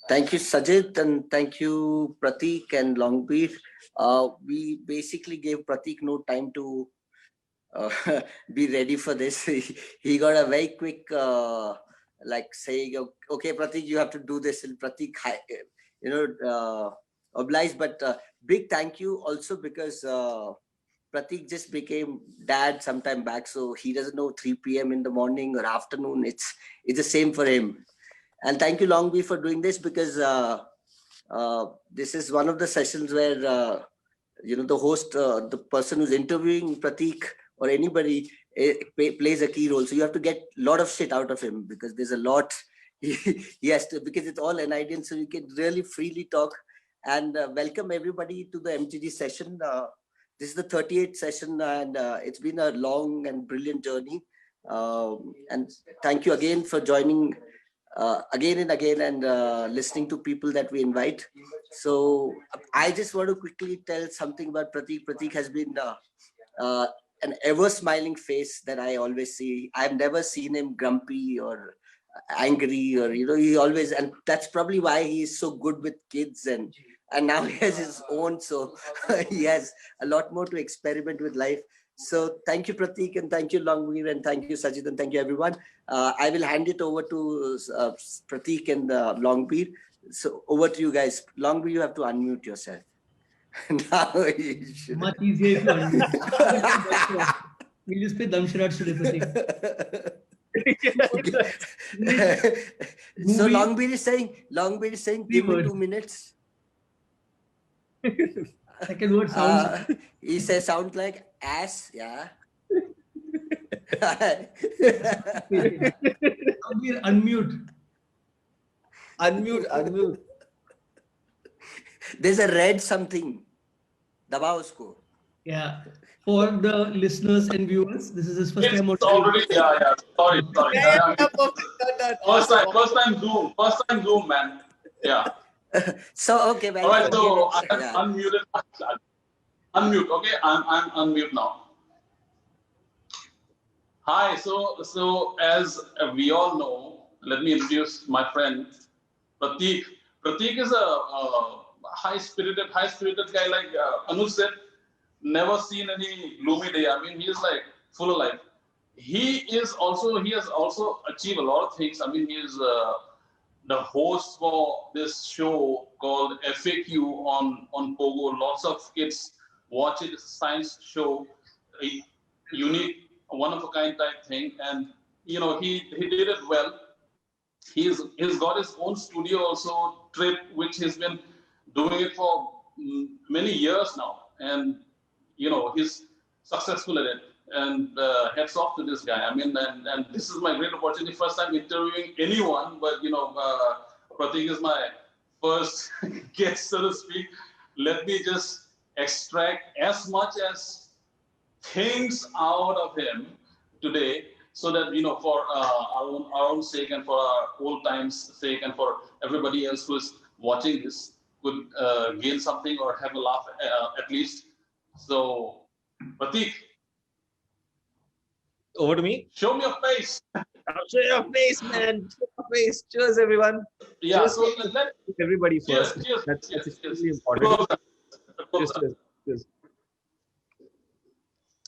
Thank you, Sajid, and thank you, Pratik and Longbeer. We basically gave Pratik no time to uh, be ready for this. He got a very quick, like saying, "Okay, Pratik, you have to do this." And Pratik, you know, obliged. But big thank you also because Pratik just became dad sometime back, so he doesn't know 3 p.m. in the morning or afternoon. It's the same for him. And thank you, Longbeer, for doing this because this is one of the sessions where the host, the person who's interviewing Pratik or anybody plays a key role. So you have to get a lot of shit out of him because there's a lot he has to, because it's all NIDN, so you can really freely talk. And welcome everybody to the MTG session. This is the 38th session, and it's been a long and brilliant journey. And thank you again for joining again and again and listening to people that we invite. So I just want to quickly tell something about Pratik. Pratik has been an ever smiling face that I always see. I've never seen him grumpy or angry, or he always, and that's probably why he is so good with kids, and now he has his own, so he has a lot more to experiment with life. So thank you, Pratik, and thank you, Longveer, and thank you, Sajid, and thank you, everyone. I will hand it over to Pratik and Longveer. So over to you guys. Longveer, you have to unmute yourself. Now you should. Much easier if you unmute. We'll just play Damsharaj today, Pratik. So Longbeer is saying, give me 2 minutes. Second word sounds. He says sound like ass, yeah. Unmute. Unmute. There's a red something. Dabao usko. Yeah. For the listeners and viewers, this is his first time. Already, yeah. Sorry. First time Zoom, man. Yeah. So okay, well, all right. So yeah. I'm unmuted. Unmute. Okay, I'm unmute now. Hi. So as we all know, let me introduce my friend Pratik. Pratik is a high-spirited guy, like Anuj said. Never seen any gloomy day. I mean, he is like full of life. He has also achieved a lot of things. I mean, he is the host for this show called FAQ on Pogo. Lots of kids watch it. It's a science show, a unique, one of a kind type thing. And he did it well. He's got his own studio also, Trip, which he's been doing it for many years now. And he's successful at it, and hats off to this guy. I mean, and this is my great opportunity, first time interviewing anyone, but Pratik is my first guest, so to speak. Let me just extract as much as things out of him today, so that for our own sake and for our old times sake and for everybody else who is watching this could gain something or have a laugh at least. So, Pratik, over to me. Show me your face. Show your face, man. Show your face. Cheers, everyone. Yeah. Cheers, So everybody first. Cheers. That's extremely important. Cheers.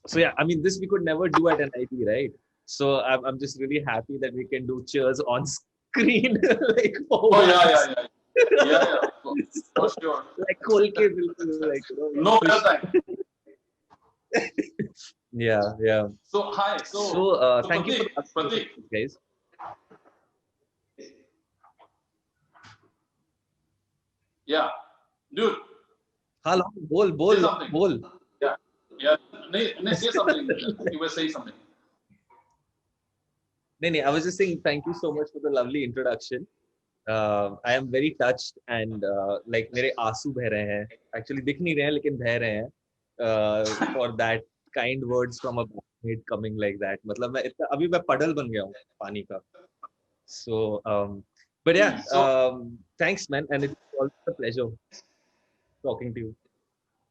So yeah, I mean, this we could never do at NIT, right? So I'm just really happy that we can do cheers on screen. Like, yeah. For sure. Like Kolke, like no better time. Yeah. So hi. So thank you for Pratik, guys. Yeah, dude. Hello, bol. Yeah. Say something. You were saying something. I was just saying thank you so much for the lovely introduction. I am very touched and like मेरे आंसू बह रहे हैं. Actually दिख नहीं रहे हैं लेकिन बह रहे हैं for that kind words from a mate coming like that. मतलब अभी मैं puddle बन गया हूँ पानी का. So but yeah, thanks man, and it's always a pleasure talking to you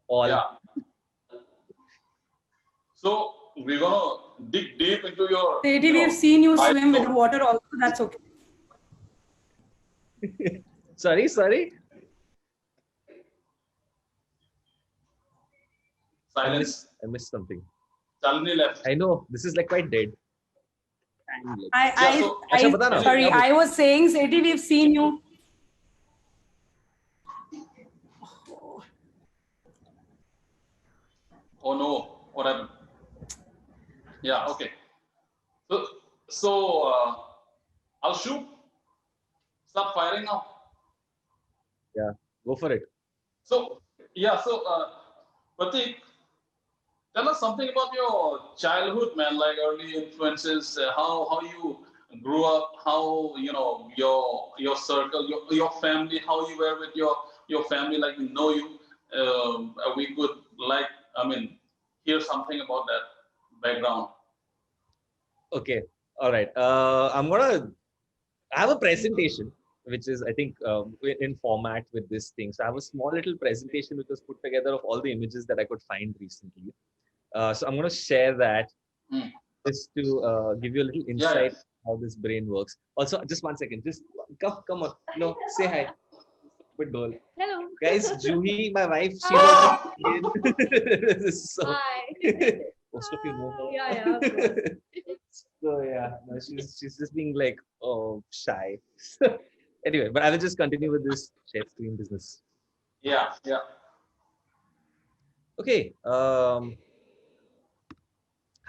all. Yeah. So we're gonna dig deep into your. We've seen you swim with water also. That's okay. Sorry. Silence. I missed something. Shalini left. I know this is like quite dead. Yeah, so अच्छा, बता ना, sorry, क्या बोल- I was saying, Sethi, we've seen you. Oh no, what happened? Yeah, okay. So I'll shoot. Start firing now. Yeah, go for it. So yeah, so Pratik, tell us something about your childhood, man. Like early influences, how you grew up, how you know your circle, your family, how you were with your family. Like we know you, we could hear something about that background. Okay, all right. I have a presentation, which is, I think, in format with this thing. So I have a small little presentation which was put together of all the images that I could find recently. So I'm going to share that just to give you a little insight how this brain works. Also, just 1 second. Just come on. No, say hi. But doll. Hello. Guys, Juhi, my wife, she was so, Hi. most of you know her. Yeah, of course. So yeah, no, she's just being like, oh, shy. Anyway, but I will just continue with this share screen business. Yeah. Okay.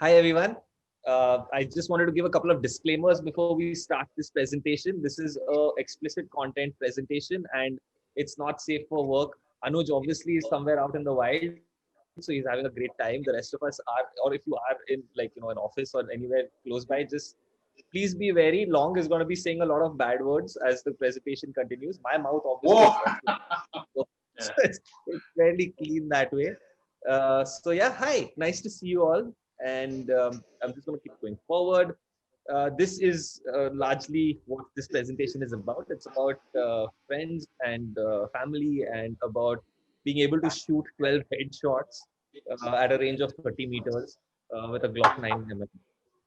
Hi everyone. I just wanted to give a couple of disclaimers before we start this presentation. This is a explicit content presentation and it's not safe for work. Anuj obviously is somewhere out in the wild, so he's having a great time. The rest of us are, or if you are in an office or anywhere close by, just please be wary. Long is going to be saying a lot of bad words as the presentation continues. My mouth obviously it's fairly clean that way. So yeah, hi, nice to see you all. And I'm just going to keep going forward. This is largely what this presentation is about. It's about friends and family and about being able to shoot 12 headshots at a range of 30 meters with a Glock 9mm.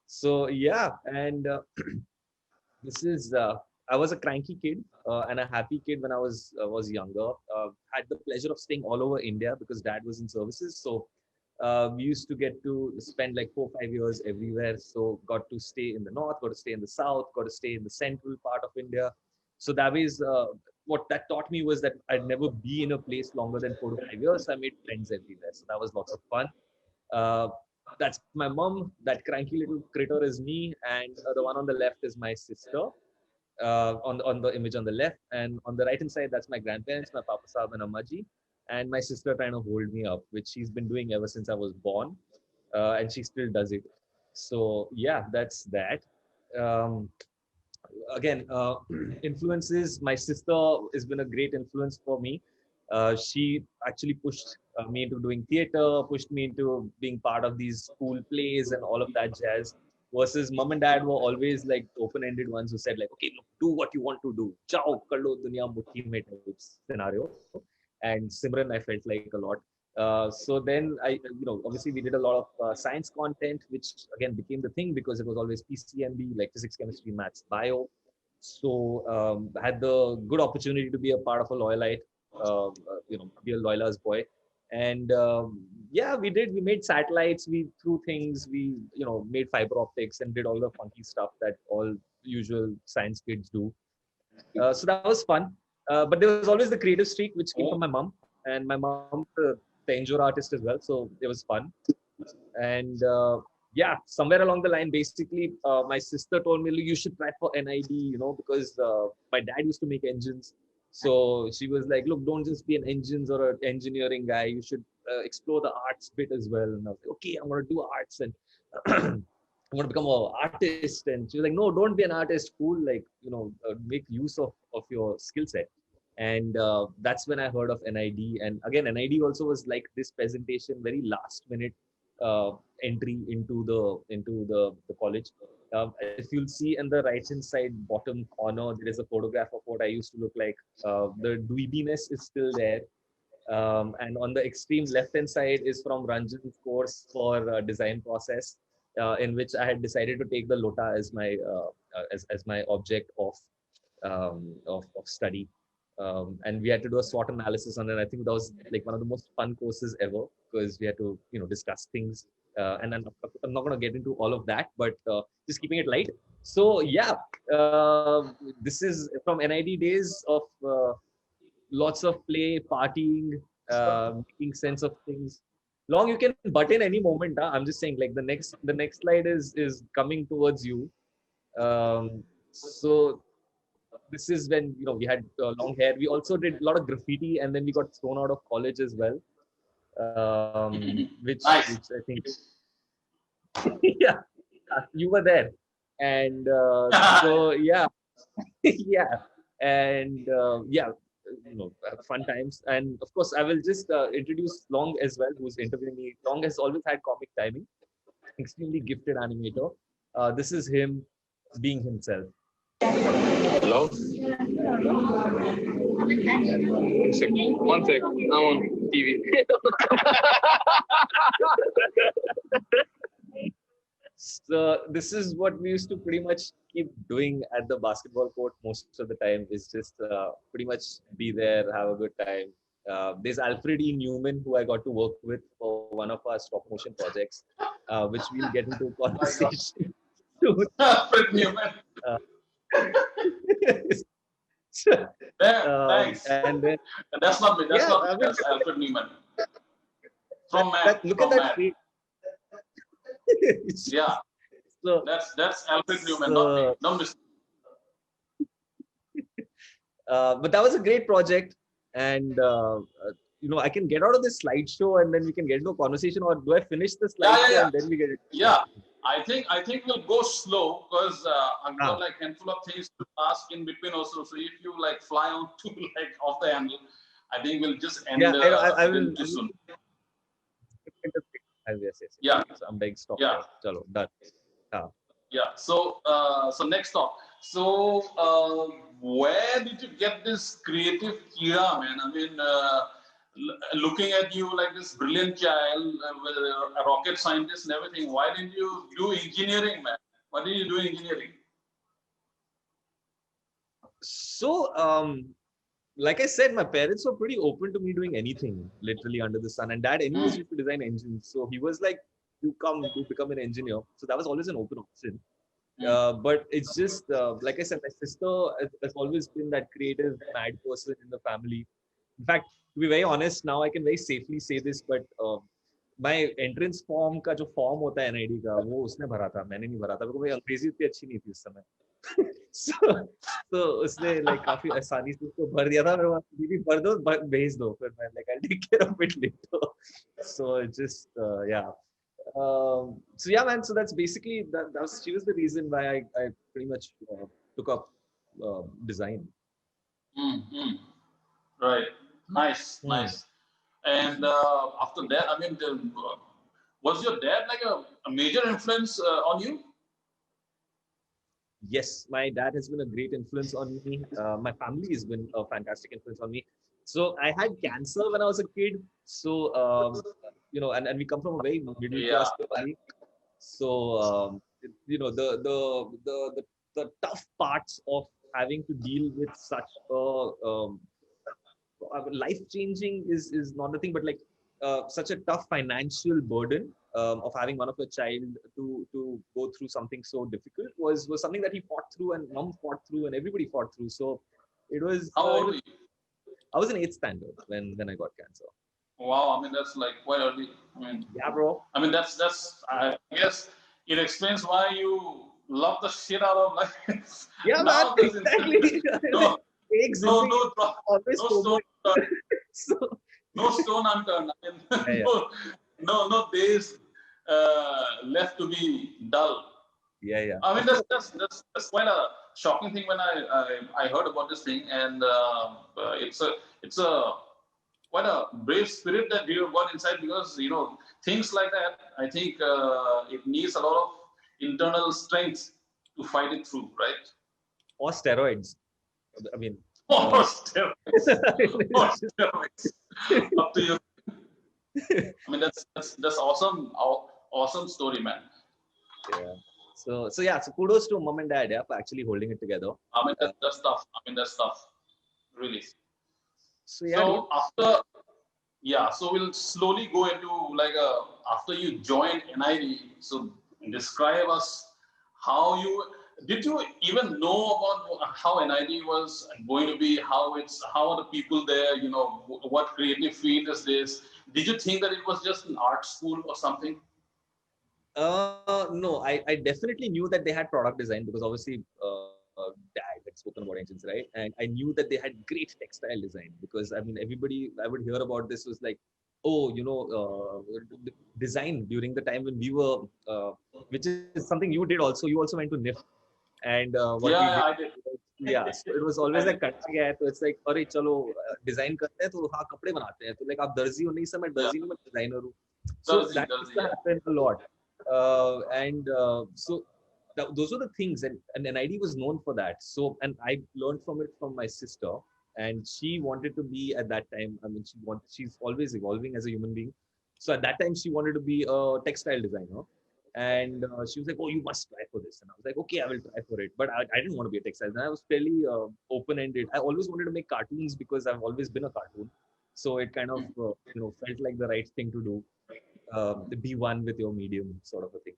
So yeah, and this is I was a cranky kid and a happy kid when I was younger. Had the pleasure of staying all over India because dad was in services. So we used to get to spend like 4-5 years everywhere. So got to stay in the north, got to stay in the south, got to stay in the central part of India. So that was what that taught me was that I'd never be in a place longer than 4 to 5 years. So I made friends everywhere. So that was lots of fun. That's my mom. That cranky little critter is me, and the one on the left is my sister. On the image on the left, and on the right hand side, that's my grandparents, my Papa Saab and Ammaji, and my sister trying to hold me up, which she's been doing ever since I was born, and she still does it. So yeah, that's that. Um, Again, influences. My sister has been a great influence for me. She actually pushed me into doing theater, pushed me into being part of these school plays and all of that jazz. Versus mom and dad were always like open-ended ones who said like, okay, look, do what you want to do. Chao, kar lo duniya muthi mein type scenario. And Simran, I felt like a lot. So then obviously we did a lot of science content, which again became the thing because it was always PCMB, like physics, chemistry, maths, bio. So I had the good opportunity to be a part of a Loyalite, be a Loyala's boy. And yeah, we made satellites, we threw things, we, made fiber optics and did all the funky stuff that all usual science kids do. So that was fun. But there was always the creative streak, which came from my mom. And my mom, the Tanjore artist as well. So it was fun. And yeah, somewhere along the line, basically, my sister told me, you should try for NID, because my dad used to make engines. So she was like, look, don't just be an engines or an engineering guy. You should explore the arts bit as well. And I was like, okay, I'm going to do arts and I'm going to become an artist. And she was like, no, don't be an artist. Cool. Like, make use of your skill set. And that's when I heard of NID. And again, NID also was like this presentation, very last minute entry into the college. If you'll see in the right hand side bottom corner, there is a photograph of what I used to look like. The dweebiness is still there. And on the extreme left hand side is from Ranjan's course for design process, in which I had decided to take the Lota as my object of study. and we had to do a SWOT analysis on it. I think that was like one of the most fun courses ever because we had to, discuss things. And I'm not going to get into all of that, but just keeping it light. So yeah, this is from NID days of lots of play, partying, making sense of things. Long you can butt in any moment. Huh? I'm just saying, like the next slide is coming towards you. So this is when we had long hair. We also did a lot of graffiti, and then we got thrown out of college as well. Which Nice. I think yeah, you were there, and so yeah, yeah, and fun times. And of course, I will just introduce Long as well, who's interviewing me. Long has always had comic timing, extremely gifted animator. This is him being himself. Hello? One sec. I'm on TV. So this is what we used to pretty much keep doing at the basketball court most of the time, is just pretty much be there, have a good time. There's Alfred E. Newman, who I got to work with for one of our stop motion projects, which we'll get into conversation soon. Alfred Newman. Thanks. And then That's not me. That's Yeah, not me. I mean- That's Alfred Newman. From man. look at From that man. face. Yeah, So that's Alfred Newman, not me. So- Don't miss. but that was a great project, and I can get out of this slideshow and then we can get into a conversation, or do I finish the slideshow Yeah. and then we get it? Yeah, I think we'll go slow because I've got like handful of things to ask in between also. So if you like fly on to like off the handle, I think we'll just end. Yeah, I will. too soon. Yes. Yeah. So I'm being stopped. Yeah. Chalo, done. Yeah. So next talk. So where did you get this creative kira, man? I mean, looking at you like this brilliant child, with a rocket scientist and everything. Why didn't you do engineering, man? Why did you do engineering? So, like I said, my parents were pretty open to me doing anything, literally under the sun. And Dad, anyways, used to design engines. So he was like, "You come, you become an engineer." So that was always an open option. But it's just like I said, my sister has always been that creative, mad person in the family. In fact, to be very honest, now I can very safely say this, but my entrance form का जो form होता है NID का, वो उसने भरा था, मैंने नहीं भरा था, क्योंकि मेरी अंग्रेजी उतनी अच्छी नहीं थी उस समय. So उसने like काफी आसानी से उसको भर दिया था, मेरे पास दीदी भर दो, भेज दो, फिर मैं like I'll take care of it later. So it just yeah. So yeah, man. So that's basically she was the reason why I pretty much took up design. Right. Nice. And after that, I mean, was your dad like a major influence on you? Yes, my dad has been a great influence on me. My family has been a fantastic influence on me. So I had cancer when I was a kid. So and we come from a very middle class family. So the tough parts of having to deal with such a life changing is not the thing, but like such a tough financial burden of having one of a child to go through something so difficult was something that he fought through, and mom fought through, and everybody fought through. So it was. How old were you? I was in 8th standard when I got cancer. Wow, I mean that's like quite early. I mean, Yeah, bro. I mean that's I guess it explains why you love the shit out of life. Yeah, Now man, there's exactly. No, Exactly. Always no FOMO. stone, So, no stone unturned. I mean, Yeah. no days left to be dull. yeah. I mean that's quite a shocking thing when I heard about this thing, and it's a quite a brave spirit that you got inside, because things like that, I think it needs a lot of internal strength to fight it through, right? Or steroids. I mean. Or steroids. Or steroids. Up to you. I mean that's awesome story, man. Yeah. So kudos to mom and dad, for actually holding it together. I mean that's tough. Really. So yeah, dude. So we'll slowly go into like after you joined NID. So describe us how you did you even know about how NID was going to be, how are the people there, you know, what creative field is this? Did you think that it was just an art school or something? No, I definitely knew that they had product design because obviously Dad had spoken about engines, right? And I knew that they had great textile design because I mean everybody I would hear about this was like, oh, you know, design during the time when we were, which is something you did also. You also went to NIF, and what we Yeah, did, I did. yeah, so it was always like करना क्या है तो it's like अरे चलो design करते हैं तो हाँ कपड़े बनाते हैं तो like आप दर्जी हो नहीं सर मैं दर्जी नहीं मैं डिजाइनर हूँ. So that used to happen a lot. So those were the things, and NID was known for that. So, and I learned from it from my sister, and she wanted to be at that time. I mean, she's always evolving as a human being. So at that time, she wanted to be a textile designer, and she was like, "Oh, you must try for this." And I was like, "Okay, I will try for it." But I didn't want to be a textile designer. I was fairly open-ended. I always wanted to make cartoons because I've always been a cartoon. So it kind of felt like the right thing to do. Be one with your medium sort of a thing.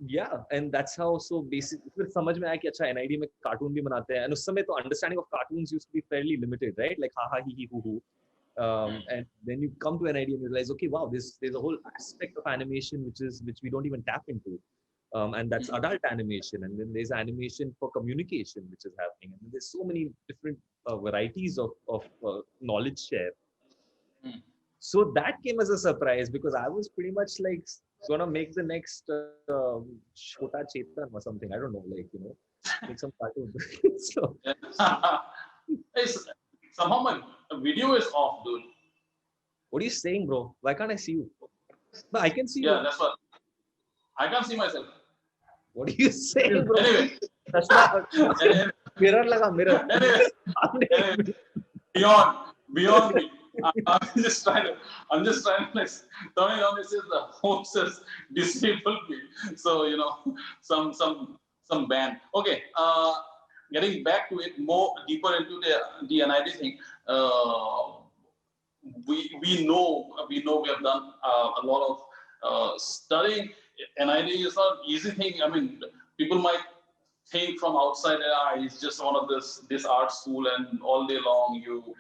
Yeah, and that's how. So basically फिर समझ में आया कि अच्छा NID में cartoon भी बनाते हैं, and उस समय तो understanding of cartoons used to be fairly limited, right? Like ha ha he he hoo hoo. And then you come to NID and you realize, okay, wow, there's a whole aspect of animation which we don't even tap into. And that's adult animation, and then there's animation for communication which is happening, and there's so many different varieties of knowledge share. So that came as a surprise because I was pretty much like gonna make the next Chhota Chetan or something. I don't know, like make some cartoon. So Somehow my video is off, dude. what are you saying, bro? Why can't I see you? But I can see Yeah, you. that's what. I can't see myself. What are you saying, bro? Anyway, Mirror laga, mirror. anyway, beyond me. I'm just trying to like turning on this is the host has disabled me. So some ban. Okay, getting back to it more deeper into the NID thing. We know we have done a lot of studying. NID is not an easy thing. I mean, people might think from outside, it's just one of this art school, and all day long you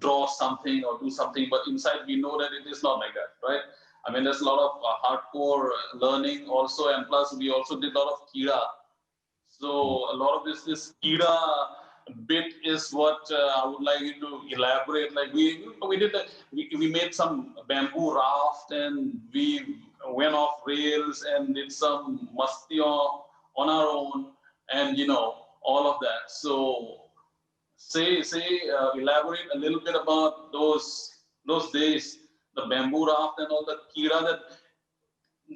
draw something or do something, but inside we know that it is not like that, right? I mean, there's a lot of hardcore learning also, and plus we also did a lot of Kira. So a lot of this Kira bit is what I would like you to elaborate. Like we made some bamboo raft, and we went off rails and did some masti on our own, and all of that. So elaborate a little bit about those days, the bamboo raft and all the Kira,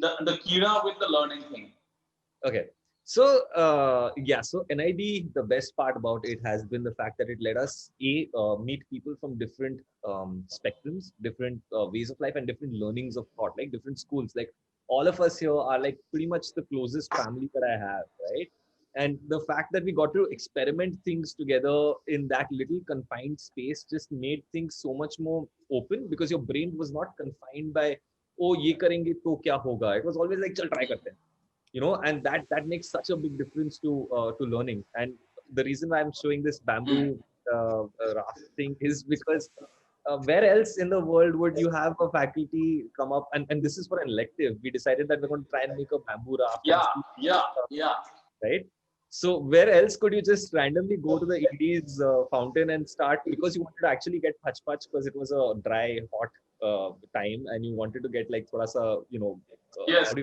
the Kira with the learning thing. Okay. So so NID, the best part about it has been the fact that it let us meet people from different spectrums, different ways of life, and different learnings of thought, like different schools. Like all of us here are like pretty much the closest family that I have, right? And the fact that we got to experiment things together in that little confined space just made things so much more open, because your brain was not confined by, oh, ye karenge to kya hoga. It was always like, chal try karte hain. And that makes such a big difference to learning. And the reason why I'm showing this bamboo raft thing is because where else in the world would you have a faculty come up, and this is for an elective. We decided that we're going to try and make a bamboo raft. Yeah. Right. So where else could you just randomly go to the ED's fountain and start, because you wanted to actually get pach because it was a dry, hot time, and you wanted to get like thoda sa, Yes.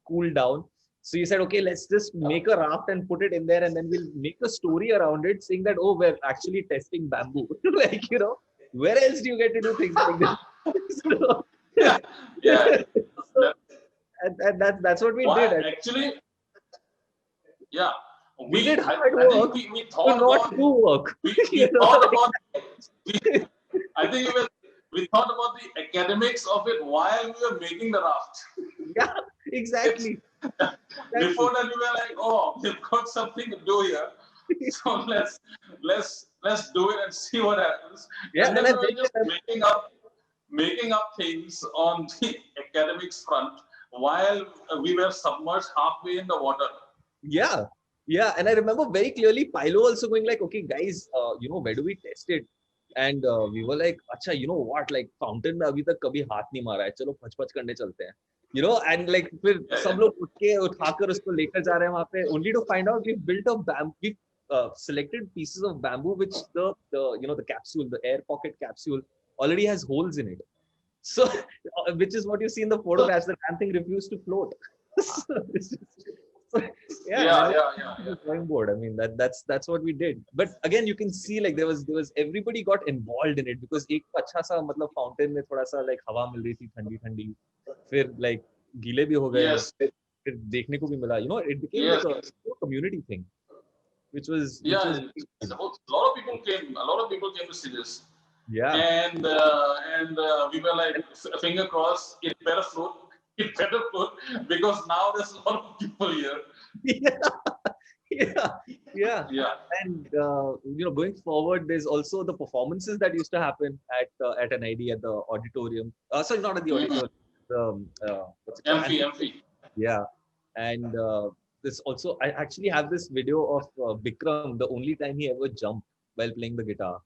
cool down. So you said, okay, let's just make a raft and put it in there, and then we'll make a story around it, saying that, oh, we're actually testing bamboo. Like, where else do you get to do things like this? Yeah. So, and that's what we did. Actually, yeah. We did hard I work think we thought to not about do work. we thought about I think we thought about the academics of it while we were making the raft. Yeah, exactly. Before that, we were like, oh, we've got something to do here. So let's do it and see what happens. Yeah, And and then I we were think just that- making up things on the academics front while we were submerged halfway in the water. Yeah, yeah, and I remember very clearly Pilo also going like, okay, guys, where do we test it? And we were like, अच्छा, you know what, like fountain में अभी तक कभी हाथ नहीं मारा है, चलो पच करने चलते हैं, and like फिर Yeah, सब लोग उठाकर उसको लेकर जा रहे हैं वहाँ पे, only to find out we built a bamboo, selected pieces of bamboo which the capsule, the air pocket capsule already has holes in it. So, which is what you see in the photographs. The damn thing refused to float. So, Yeah. drawing board. I mean, that's what we did. But again, you can see like there was everybody got involved in it because एक अच्छा सा मतलब fountain में थोड़ा सा like हवा मिल रही थी ठंडी, फिर like गीले भी हो गए, Yes. फिर देखने को भी मिला. It became Yes. like a community thing, which was Yeah, a lot of people came to see this. yeah. And we were like, finger crossed, it better float, because now there's a lot of people here. Yeah. Yeah. And going forward, there's also the performances that used to happen at NID at the auditorium. Sorry, not at the auditorium. What's it called? Amphi. Yeah, and this also, I actually have this video of Bikram, the only time he ever jumped while playing the guitar,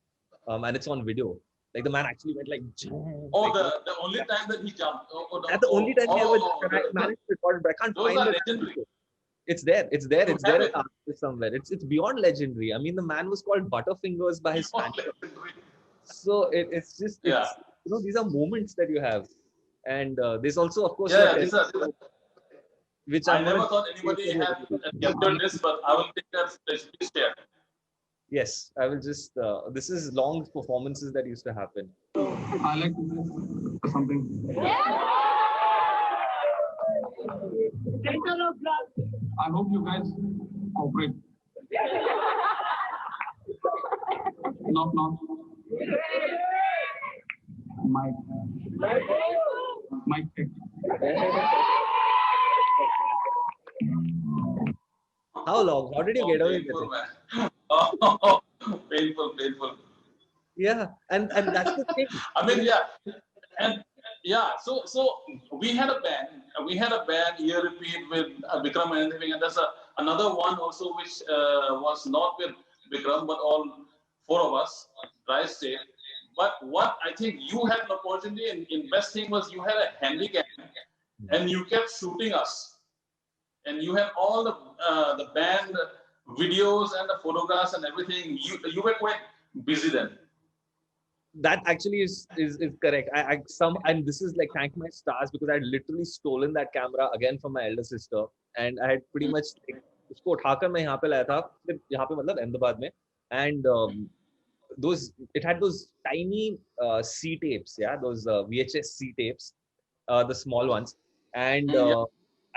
and it's on video. Like the man actually went like. Oh, like, the only time that he jumped. that's the only time he ever jumped. And I managed to record it, but I can't Those find are it. legendary. It's there. It's there You at have it. Arcus somewhere. It's beyond legendary. I mean, the man was called Butterfingers by his fans. Legendary. So it's just Yeah. these are moments that you have, and there's also of course Yeah, your these are- which I I'm never gonna- thought anybody had captured this, but I will take that. Please share. Yes, I will just. This is long performances that used to happen. I like to do something. I hope you guys cooperate. Knock. Mic check. How long? How did you get away with Painful, it? man. Oh, painful. Yeah, and that's the thing. I mean, yeah, and yeah. So we had a band. We had a band year repeat with Vikram and everything, and there's another one also which was not with Vikram, but all four of us, Dry State. But what I think you had an opportunity, and best thing was you had a handicap, and you kept shooting us, and you had all the band videos and the photographs and everything. You were quite busy then. That actually is correct. And this is like thank my stars because I had literally stolen that camera again from my elder sister, and I had pretty much like, उसको उठाकर मैं यहाँ पे लाया था, फिर यहाँ पे मतलब अहमदाबाद में, and it had those tiny C tapes, those VHS C tapes, the small ones, and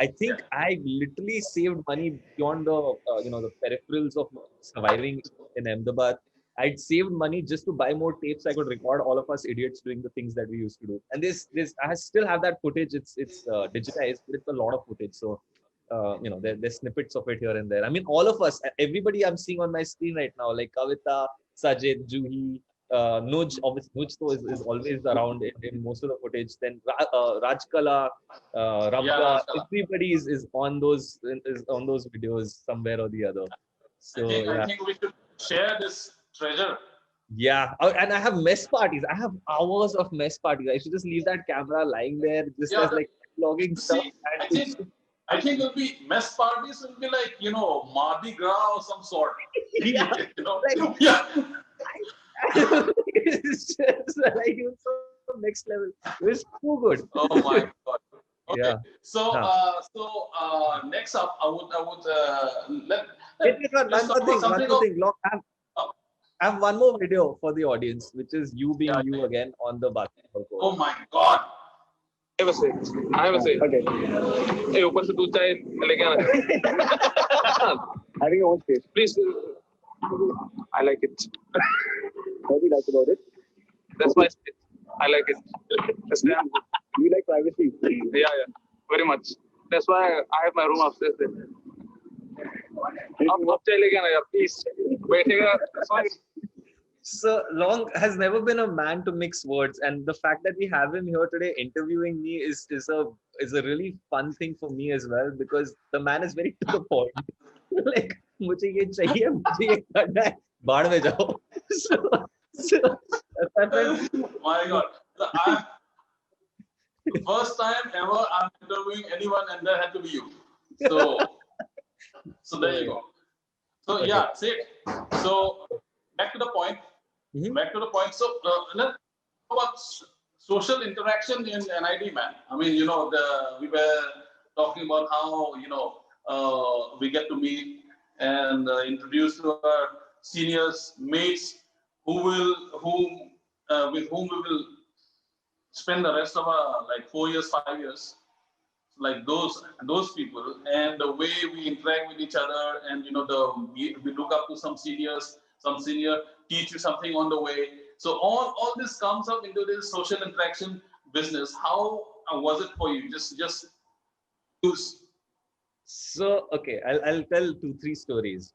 I think I literally saved money beyond the the peripherals of surviving in Ahmedabad. I'd saved money just to buy more tapes. I could record all of us idiots doing the things that we used to do. And this I still have that footage. It's digitized, but it's a lot of footage. So there's snippets of it here and there. I mean, all of us, everybody I'm seeing on my screen right now, like Kavita, Sajid, Juhi, Nuj. Obviously, Nuj though is always around in most of the footage. Then Rajkala, Ramka, everybody is on those videos somewhere or the other. So I think we should share this treasure. Yeah, and I have mess parties. I have hours of mess parties. I should just leave that camera lying there, just as like vlogging stuff. See, I think it'll be mess parties. Will be like Mardi Gras or some sort. Yeah, Yeah. It's just like it was so next level. It was too good. Oh my God. Okay. Yeah. So next up, I would One more thing. I have one more video for the audience, which is you being you again on the basketball court. Oh my God. I have a say. Okay. Hey, ऊपर से दूध चाय लेके आना. Having your own space. Please. I like it. What do you like about it? That's my space. I like it. That's damn good. You like privacy? Yeah. Very much. That's why I have my room upstairs there. आप चाय लेके आना यार, please. बैठेगा sorry. So Long has never been a man to mix words, and the fact that we have him here today interviewing me is a really fun thing for me as well, because the man is very to the point. Like मुझे ये चाहिए, मुझे ये करना है, बाढ़ में जाओ. So I felt, My God. So the first time ever I'm interviewing anyone, and there had to be you. So there you go. So Okay. yeah, say it. So back to the point. Back to the point. So let's talk about social interaction in NID, man. I mean, you know, we were talking about how, you know, we get to meet and introduce to our seniors, mates, with whom we will spend the rest of our like 4 years, 5 years, like those people, and the way we interact with each other, and you know, we look up to some senior teach you something on the way. So all this comes up into this social interaction business. How was it for you? Just use. So okay, I'll tell 2-3 stories.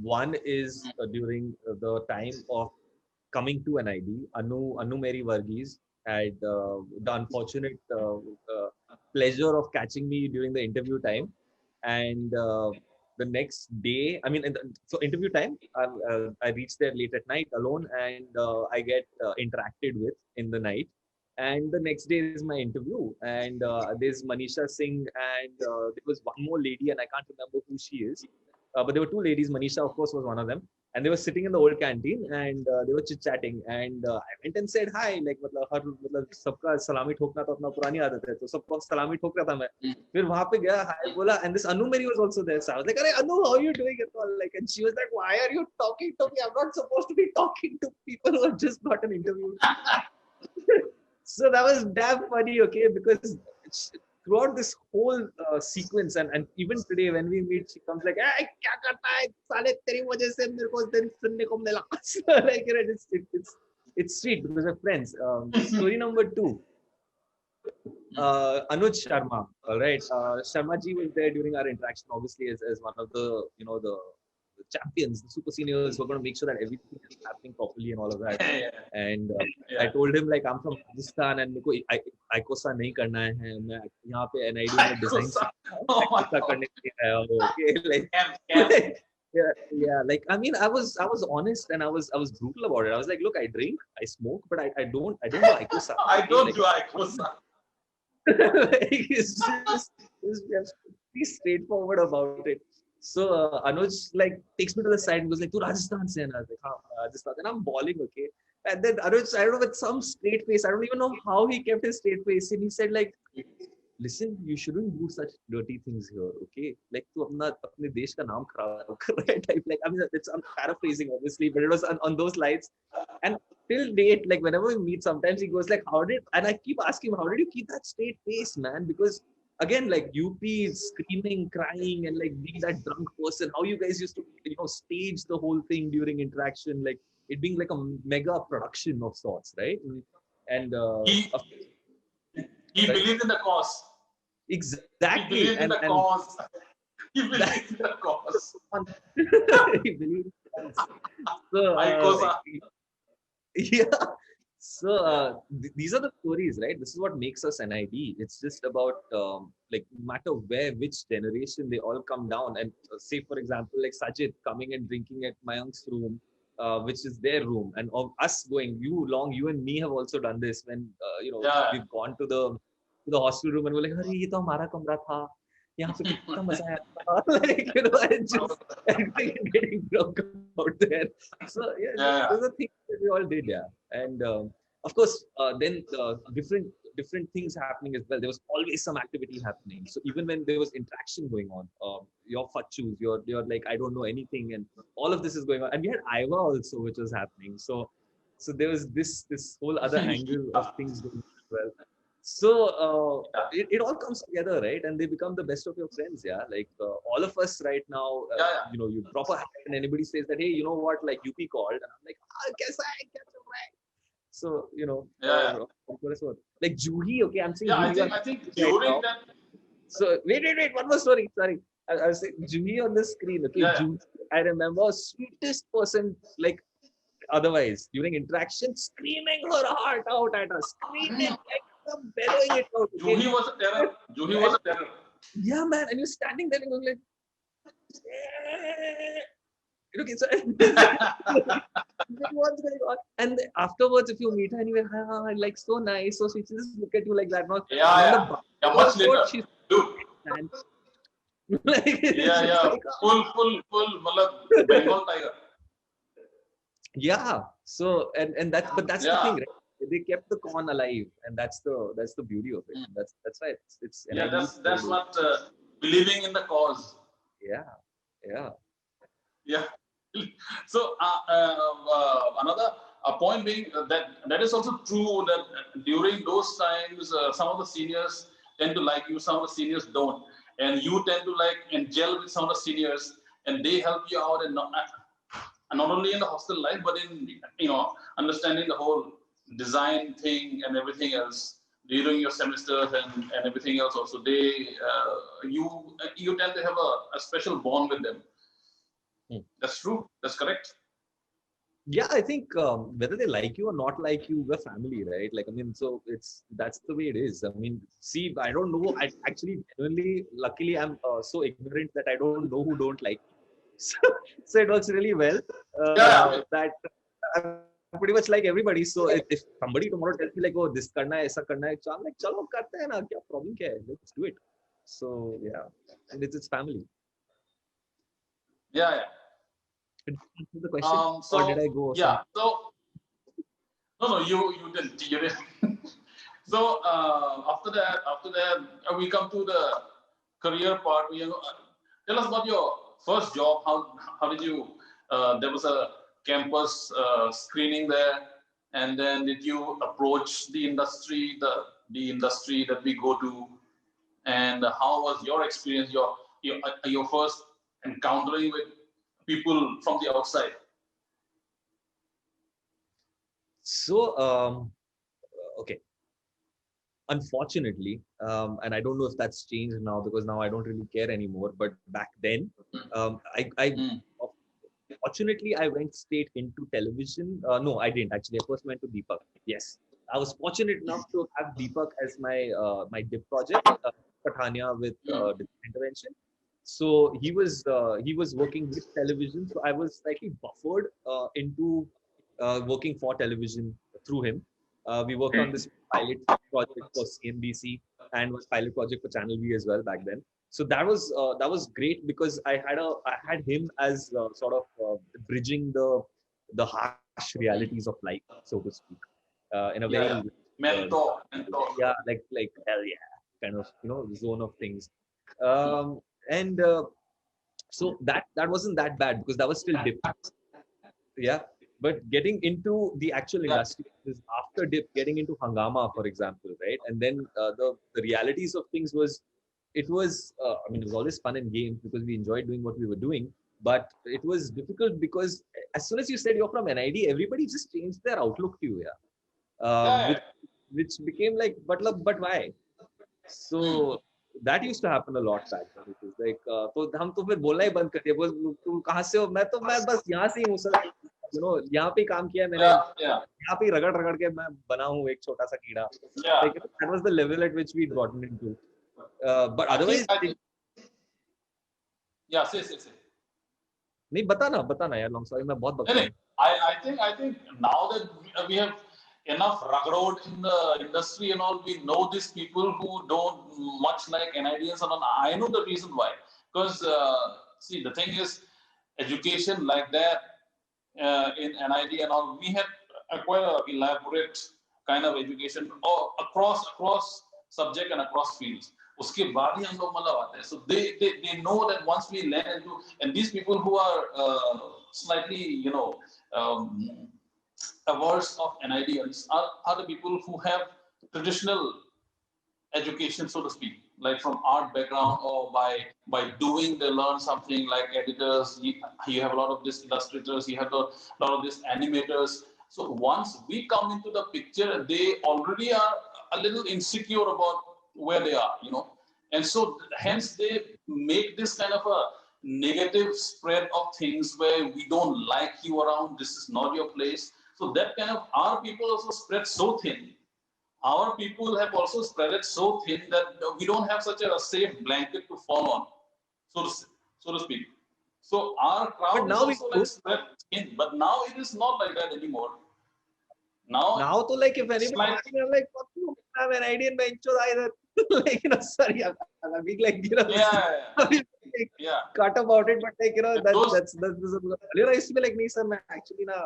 One is during the time of coming to NID, Anu Mary Varghese had the unfortunate pleasure of catching me during the interview time, and the next day, I mean, so interview time, I reached there late at night alone, and I get interacted with in the night. And the next day is my interview, and there's Manisha Singh, and there was one more lady, and I can't remember who she is. But there were 2 ladies. Manisha, of course, was one of them, and they were sitting in the old canteen, and they were chit-chatting. And I went and said hi, like मतलब सबका सलामी ठोकना तो अपना पुरानी आदत है, तो सबको सलामी ठोक रहा था मैं. फिर वहाँ पे गया, hi बोला, and this Anu Mary was also there. So I was like, अरे Anu, how are you doing? Like, and she was like, why are you talking to me? I'm not supposed to be talking to people who have just got an interview. So that was damn funny, okay, because throughout this whole sequence, and even today when we meet, she comes like, hey, kya karta hai? Saale teri wajah se mere ko din sunne ko mila. Like, you know, it's sweet because we're friends. Story number 2. Anuj Sharma, all right. Sharma ji was there during our interaction, obviously, as one of the, you know, the champions, the super seniors who are going to make sure that everything is happening properly and all of that. And I told him, like, I'm from Rajasthan and मेरे को ICOSA नहीं करना है, मैं यहाँ पे NID में design ICOSA करने के लिए आया हूँ, okay, like, yeah, like, I mean, I was honest, and I was brutal about it. I was like, look, I drink, I smoke, but I don't do ICOSA. I don't do ICOSA. Like, it's just be straightforward about it. So Anuj like takes me to the side and goes like, "Tu Rajasthan se?" And I was like, "Haan, Rajasthan." And I'm bawling, okay. And then Anuj, I don't know, with some straight face, I don't even know how he kept his straight face, and he said like, "Listen, you shouldn't do such dirty things here, okay? Like, tu apne desh ka naam kharab kar raha hai," type. Like, I mean, I'm paraphrasing obviously, but it was on those lines. And till date, like whenever we meet, sometimes he goes like, and I keep asking him, how did you keep that straight face, man? Because again, like UP screaming, crying, and like being that drunk person, how you guys used to, you know, stage the whole thing during interaction, like it being like a mega production of sorts, right? And He believed in the cause. Exactly. He believed in the cause. He believed in the cause. He believed in the cause. So, ICOSA. yeah. So these are the stories, right? This is what makes us NID. It's just about like no matter which generation, they all come down. And say for example, like Sajid coming and drinking at Mayank's room, which is their room, and of us going, you and me have also done this when you know, we've gone to the hostel room and we're like, "Arey, ye to hamara kamra tha. यहाँ पे कितना मजा आया था." Like, you know, and just getting drunk out there. So yeah, those are things that we all did, yeah. And of course, then different things happening as well. There was always some activity happening. So even when there was interaction going on, your fachus, you're like, I don't know anything, and all of this is going on. And we had Iva also, which was happening. So there was this whole other angle of things going on as well. So it all comes together, right? And they become the best of your friends, yeah. Like all of us right now, you know, you drop a hat and anybody says that, hey, you know what, like UP called, and I'm like, guess I get it right. So you know, like Juhi, okay, I'm saying. Yeah, I think during that. So wait, one more story. Sorry, I was saying Juhi on the screen. Okay, I remember sweetest person, like otherwise during interaction, screaming her heart out at us, screaming like bellowing it out. Okay? Juhi was a terror. Juhi was a terror. Yeah, man, and you're standing there and going like, okay, so what's going on? And afterwards, if you meet her and you're like so nice, so sweet, she just look at you like that. Not Yeah. Much later. She's Dude. like, Yeah. Full, matlab, Bengal tiger. Yeah. So and that's but that's the Yeah. thing, right? They kept the con alive, and that's the beauty of it. That's why it's Yeah, NID that's what believing in the cause. yeah. Yeah. So another point being that is also true that during those times some of the seniors tend to like you, some of the seniors don't, and you tend to like and gel with some of the seniors, and they help you out, and not only in the hostel life, but in understanding the whole design thing and everything else during your semesters and everything else. Also, you tend to have a special bond with them. That's true. That's correct. Yeah, I think whether they like you or not like you, we're family, right? Like, I mean, so that's the way it is. I mean, see, I don't know. I actually, genuinely, luckily, I'm so ignorant that I don't know who don't like me. So it works really well. That I'm pretty much like everybody. So if somebody tomorrow tells me like, oh, this karna hai, aisa karna hai, so I'm like, chalo, karte hain na, kya problem kya hai? Let's do it. So yeah, and it's family. Yeah. Did you answer the question, or did I go? Yeah. So no, you didn't. You didn't. So after that, we come to the career part. Tell us about your first job. How did you? There was a campus screening there, and then did you approach the industry, the industry that we go to, and how was your experience? Your first encountering with people from the outside. So okay. Unfortunately, and I don't know if that's changed now because now I don't really care anymore. But back then, fortunately, I went straight into television. No, I didn't actually. I first went to Deepak. Yes, I was fortunate enough to have Deepak as my dip project, Patania with intervention. So he was working with television. So I was slightly buffered into working for television through him. We worked on this pilot project for CNBC and was pilot project for Channel V as well back then. So that was great because I had him as sort of bridging the harsh realities of life, so to speak, in a very mentor. Yeah, like hell yeah, kind of zone of things. And so that wasn't that bad because that was still dip. Yeah, but getting into the actual industry is after dip, getting into Hangama, for example, right? And then the realities of things was, it was I mean, it was always fun and games because we enjoyed doing what we were doing, but it was difficult because as soon as you said you're from NID, everybody just changed their outlook to you. Which became like, but why? So that used to happen a lot back then. It was like, तो हम तो फिर बोलना ही बंद कर दिया, तुम कहाँ से हो? मैं बस यहाँ से ही हूँ सर, यहाँ पे काम किया मैंने, यहाँ पे रगड़ के मैं बना हूँ एक छोटा सा कीड़ा. Like, that was the level at which we'd gotten into. But otherwise, say. नहीं बताना यार, long story मैं बहुत बता रहा हूँ. I think now that we have enough railroad in the industry and all, we know these people who don't much like NIDs and all. I know the reason why. Because see, the thing is, education like that in NID and all, we had quite an elaborate kind of education across subject and across fields. उसके बाद ही हम लोग मतलब आते हैं. So they know that once we land into, and these people who are slightly averse of NIDs are the people who have traditional education, so to speak, like from art background, or by doing they learn something, like editors. You have a lot of these illustrators, you have a lot of these animators. So once we come into the picture, they already are a little insecure about where they are, and so hence they make this kind of a negative spread of things where we don't like you around, this is not your place. So that kind of, our people also spread so thin. Our people have also spread it so thin that we don't have such a safe blanket to fall on, so to speak. So our crowd is now we also do. like spread thin, but now it is not like that anymore. Now तो like if it's anybody like, asks me, I'm like, fuck you, I have an idea in my intro either. Like, sorry, I'm being like, yeah, like, yeah. cut about it, but like, Those- that's I used to be like, nahi sir, मैं actually na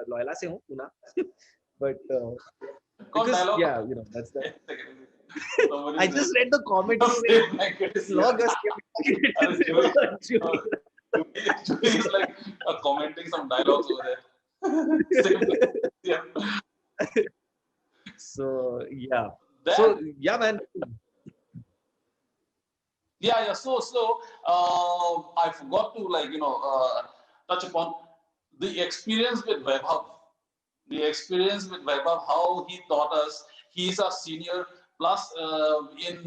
Loyola से हूँ, Pune. But Called because dialogue. yeah, that's that. Somebody I said, just read the comment. "Safe blanket is Log here." us. Julie is like commenting some dialogues over there. Same thing. Yeah. So yeah. That- So yeah, man. Yeah. So I forgot to touch upon the experience with Vaibhav. The experience with Vaibhav, how he taught us. He's our senior. Plus, in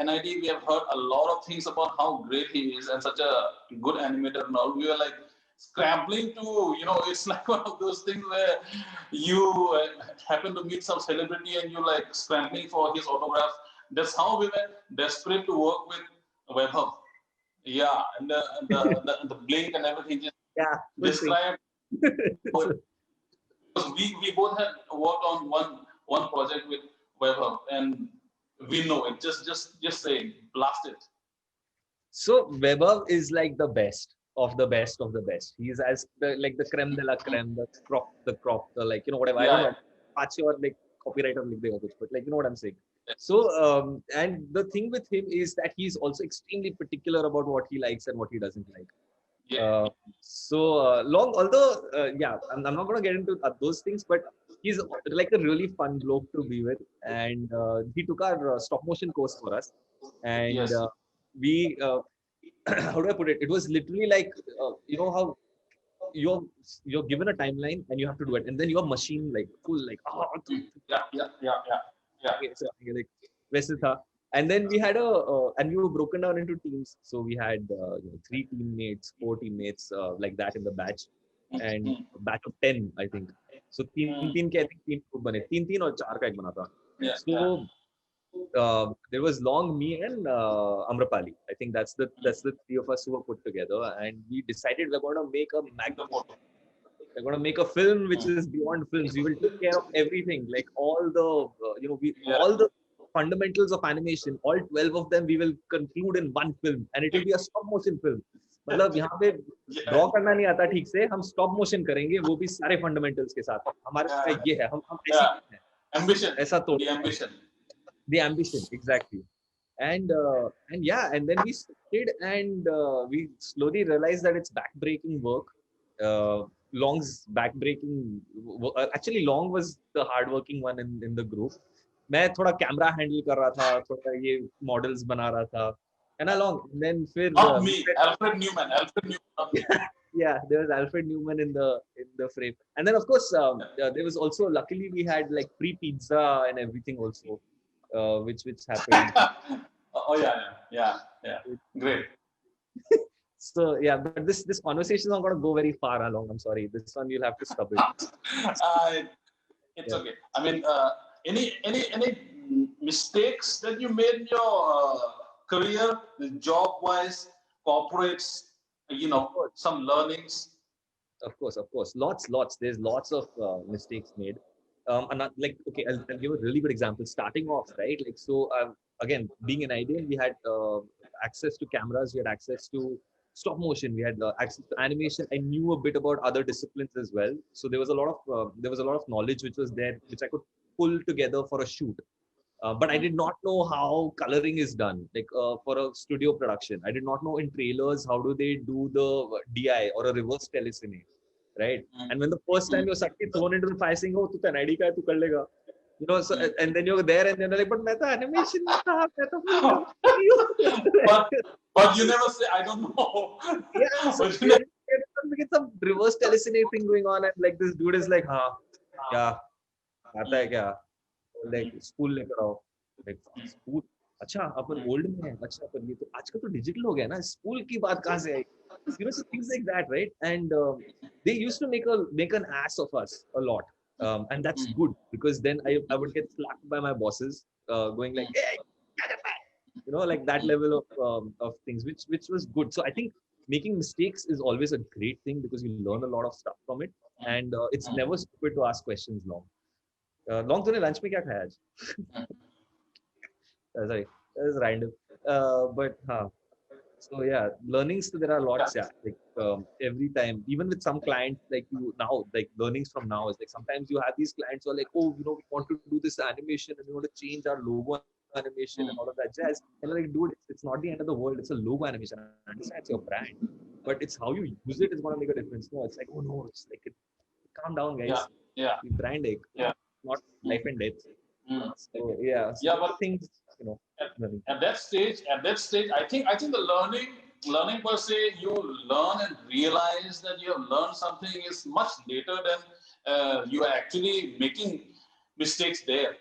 NID, we have heard a lot of things about how great he is and such a good animator and all. We were like scrambling to, it's like one of those things where you happen to meet some celebrity and you're like scrambling for his autograph. That's how we were desperate to work with Vaibhav. Yeah, and the blink and everything just Yeah. described. Because we both had worked on one project with Vaibhav, and we know it. Just say blast it. So Vaibhav is like the best of the best of the best. He's as the creme de la creme, the crop, like whatever. I don't know. Pache or like copyright or like but like what I'm saying. So and the thing with him is that he's also extremely particular about what he likes and what he doesn't like. Yeah. Long, although yeah, I'm not going to get into those things, but he's like a really fun bloke to be with, and he took our stop motion course for us, and Yes. we how do I put it? It was literally like how you're given a timeline and you have to do it, and then your machine like full like Yeah. okay, so like वैसे था. And then we had and we were broken down into teams. So we had 3 teammates, 4 teammates like that in the batch, and a batch of 10, I think. So तीन के I think 3 group बने, 3 और 4 का एक बना था. Yeah. So there was Long, me, and Amrapali. I think that's the 3 of us who were put together, and we decided we're going to make a magnum. We're going to make a film which is beyond films. We will take care of everything, like all the all the fundamentals of animation. All 12 of them we will conclude in one film, and it will be a stop motion film. मतलब यहाँ पे draw करना नहीं आता ठीक से, हम stop motion करेंगे, वो भी सारे फंडामेंटल्स के साथ. हमारा ये है, हम ऐसे हैं. Ambition. ऐसा तो The ambition. the ambition, exactly. And yeah, and then we started, and we slowly realized that it's backbreaking work. Long's backbreaking. Actually, Long was the hardworking one in the group. मैं थोड़ा camera handle कर रहा था, थोड़ा ये models बना रहा था, and along. And then फिर Not me, Alfred Newman. yeah, there was Alfred Newman in the frame, and then of course there was also, luckily we had like free pizza and everything also, which happened. Oh yeah. Great. So yeah, but this conversation is not going to go very far along. I'm sorry, this one you'll have to stop it. It's okay. I mean, any mistakes that you made in your career, job wise, corporates, some learnings? Of course, lots. There's lots of mistakes made. And like, okay, I'll give a really good example. Starting off, right? Like, so again, being an IDM, we had access to cameras, we had access to stop motion, we had access to animation. I knew a bit about other disciplines as well, so there was a lot of knowledge which was there, which I could pull together for a shoot. But I did not know how coloring is done, like for a studio production. I did not know in trailers how do they do the DI or a reverse telecine, right? And when the first time you're suddenly thrown into the fire saying, "Oh, tu NID ka hai, tu kar lega," so, and then you're there and then you're like, "But main to animation mein tha, main to." But you never say, "I don't know." Yeah, so we get some reverse telecine thing going on, and like this dude is like, "हाँ, क्या आता है क्या? Like spool लेकर आओ." Like spool, अच्छा अपन old में है, अच्छा पर ये तो आजकल तो डिजिटल हो गया ना, स्कूल की बात कहाँ से आई? You know, so things like that, right? And they used to make an ass of us a lot, and that's good because then I would get slapped by my bosses, going like, hey, you know, like that level of things, which was good. So I think making mistakes is always a great thing because you learn a lot of stuff from it, and it's never stupid to ask questions. Long तूने lunch में क्या खाया आज? Sorry, that was random. But so yeah, learnings. So there are lots. Yeah, like every time, even with some clients, like you now, like learnings from now is like sometimes you have these clients who are like, oh, you know, we want to do this animation and we want to change our logo animation and all of that jazz. And I'm like, dude, it's not the end of the world. It's a logo animation. I understand it's your brand, but it's how you use it is going to make a difference. No, it's like, oh no, it's like, calm down, guys. Yeah. The brand, Yeah. not life and death. Mm. So yeah, so Yeah, but things, you know. at that stage, I think the learning per se, you learn and realize that you have learned something is much later than you are actually making mistakes there.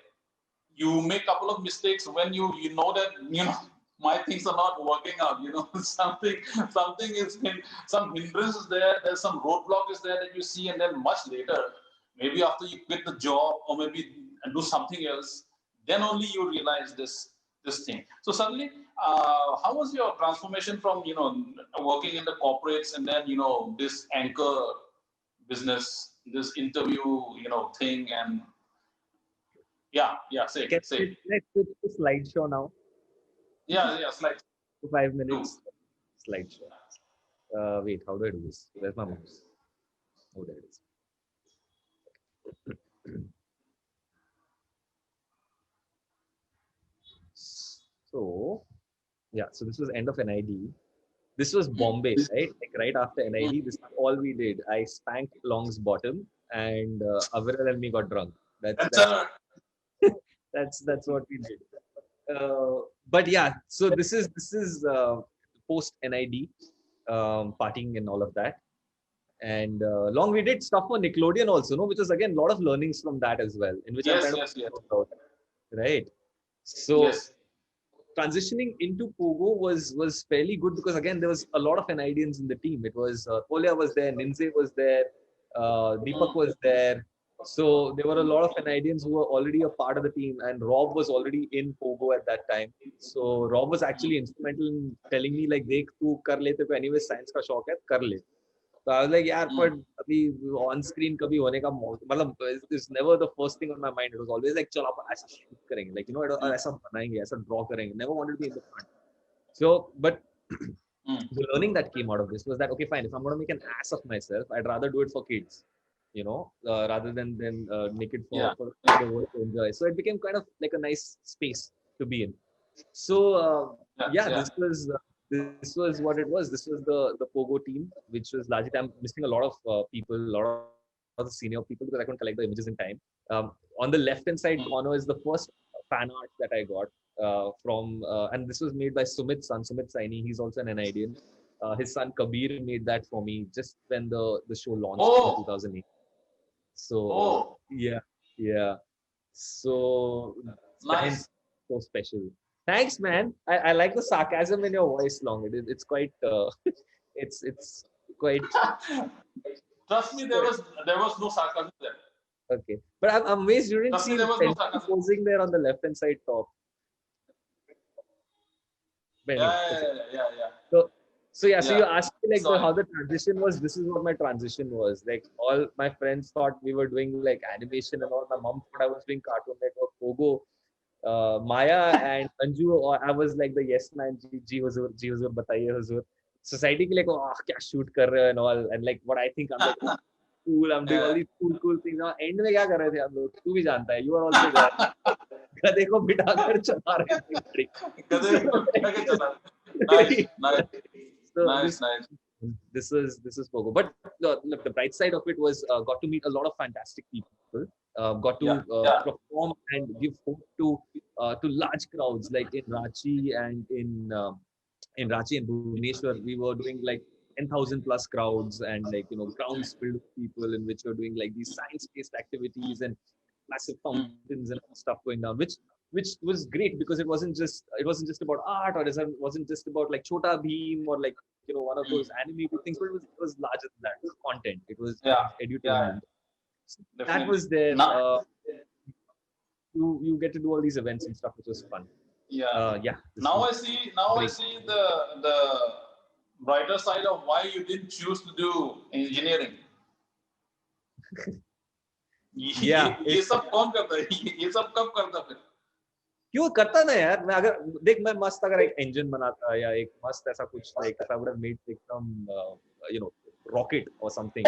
You make a couple of mistakes when you know that my things are not working out. Something is some hindrance is there. There's some roadblock is there that you see, and then much later, maybe after you quit the job or maybe do something else, then only you realize this thing. So suddenly, how was your transformation from working in the corporates and then this anchor business, this interview thing, and say Let's switch to slideshow now. slide. 5 minutes slideshow. Wait, how do I do this? Where's my mouse? Oh, there it is. So, yeah, so this was end of NID. This was Bombay, right? Like right after NID, this is all we did. I spanked Long's bottom, and Aviral and me got drunk. That's what we did. But yeah, so this is post NID, partying and all of that. And Long, we did stuff for Nickelodeon also, no, which was again a lot of learnings from that as well, in which I'm kind of proud, right? So transitioning into Pogo was fairly good because again there was a lot of NIDians in the team. It was Polya was there, Ninze was there, Deepak was there. So there were a lot of NIDians who were already a part of the team, and Rob was already in Pogo at that time. So Rob was actually instrumental in telling me like, "देख तू कर ले, तेरे को anyway science का शौक है, कर ले." So I was like, यार पर अभी on screen कभी होने का मतलब it's never the first thing on my mind. It was always like चलो अपन ऐसा shoot करेंगे, like ऐसा बनाएंगे, ऐसा draw करेंगे. Never wanted to be in the front. So but the learning that came out of this was that okay, fine, if I'm going to make an ass of myself, I'd rather do it for kids, rather than make it for the world to enjoy. So it became kind of like a nice space to be in. So this was what it was. This was the Pogo team, which was largely, I'm missing a lot of people, a lot of the senior people because I couldn't collect the images in time. On the left-hand side corner is the first fan art that I got and this was made by Sumit Saini. He's also an NIDian. His son Kabir made that for me just when the show launched in 2008. So yeah. So nice. So special. Thanks, man. I like the sarcasm in your voice, Long. It's quite it's quite. Trust me, there was no sarcasm there. Okay, but I'm amazed you didn't see posing there on the left hand side top. So you asked me like how the transition was. This is what my transition was. Like all my friends thought we were doing like animation and all. My mom thought I was doing Cartoon Network, Pogo. Maya and Anju, or I was like the yes man, Ji huzur, bataiye huzur. Society ke like, oh, kya shoot kar rahe and all, and like what I think I'm like cool, I'm doing all these cool things. Now end में क्या कर रहे थे हम लोग? तू भी जानता है, you are also there. गधे को बिठाकर चला रहे थे. गधे को बिठाकर चला. Nice. This is Pogo. But look, the bright side of it was got to meet a lot of fantastic people. Got to perform and give hope to large crowds like in Ranchi and in Ranchi and Bhubaneswar. We were doing like 10,000 plus crowds and like grounds filled with people in which we're doing like these science-based activities and massive fountains and stuff going down, which which was great because it wasn't just about art, or it wasn't just about like Chota Bheem or like one of those animated things, but it was larger than that. It was content. It was Yeah. edutainment. So that Definitely. was there. Now, You get to do all these events and stuff, which was fun. yeah. Yeah. Now I great. see the brighter side of why you didn't choose to do engineering. Yeah, ये सब कौन करता है? ये सब कब करता फिर? क्यों करता ना यार. मैं अगर देख, मैं मस्त अगर एक इंजन बनाता या एक मस्त ऐसा कुछ like if I would have made like some rocket or something.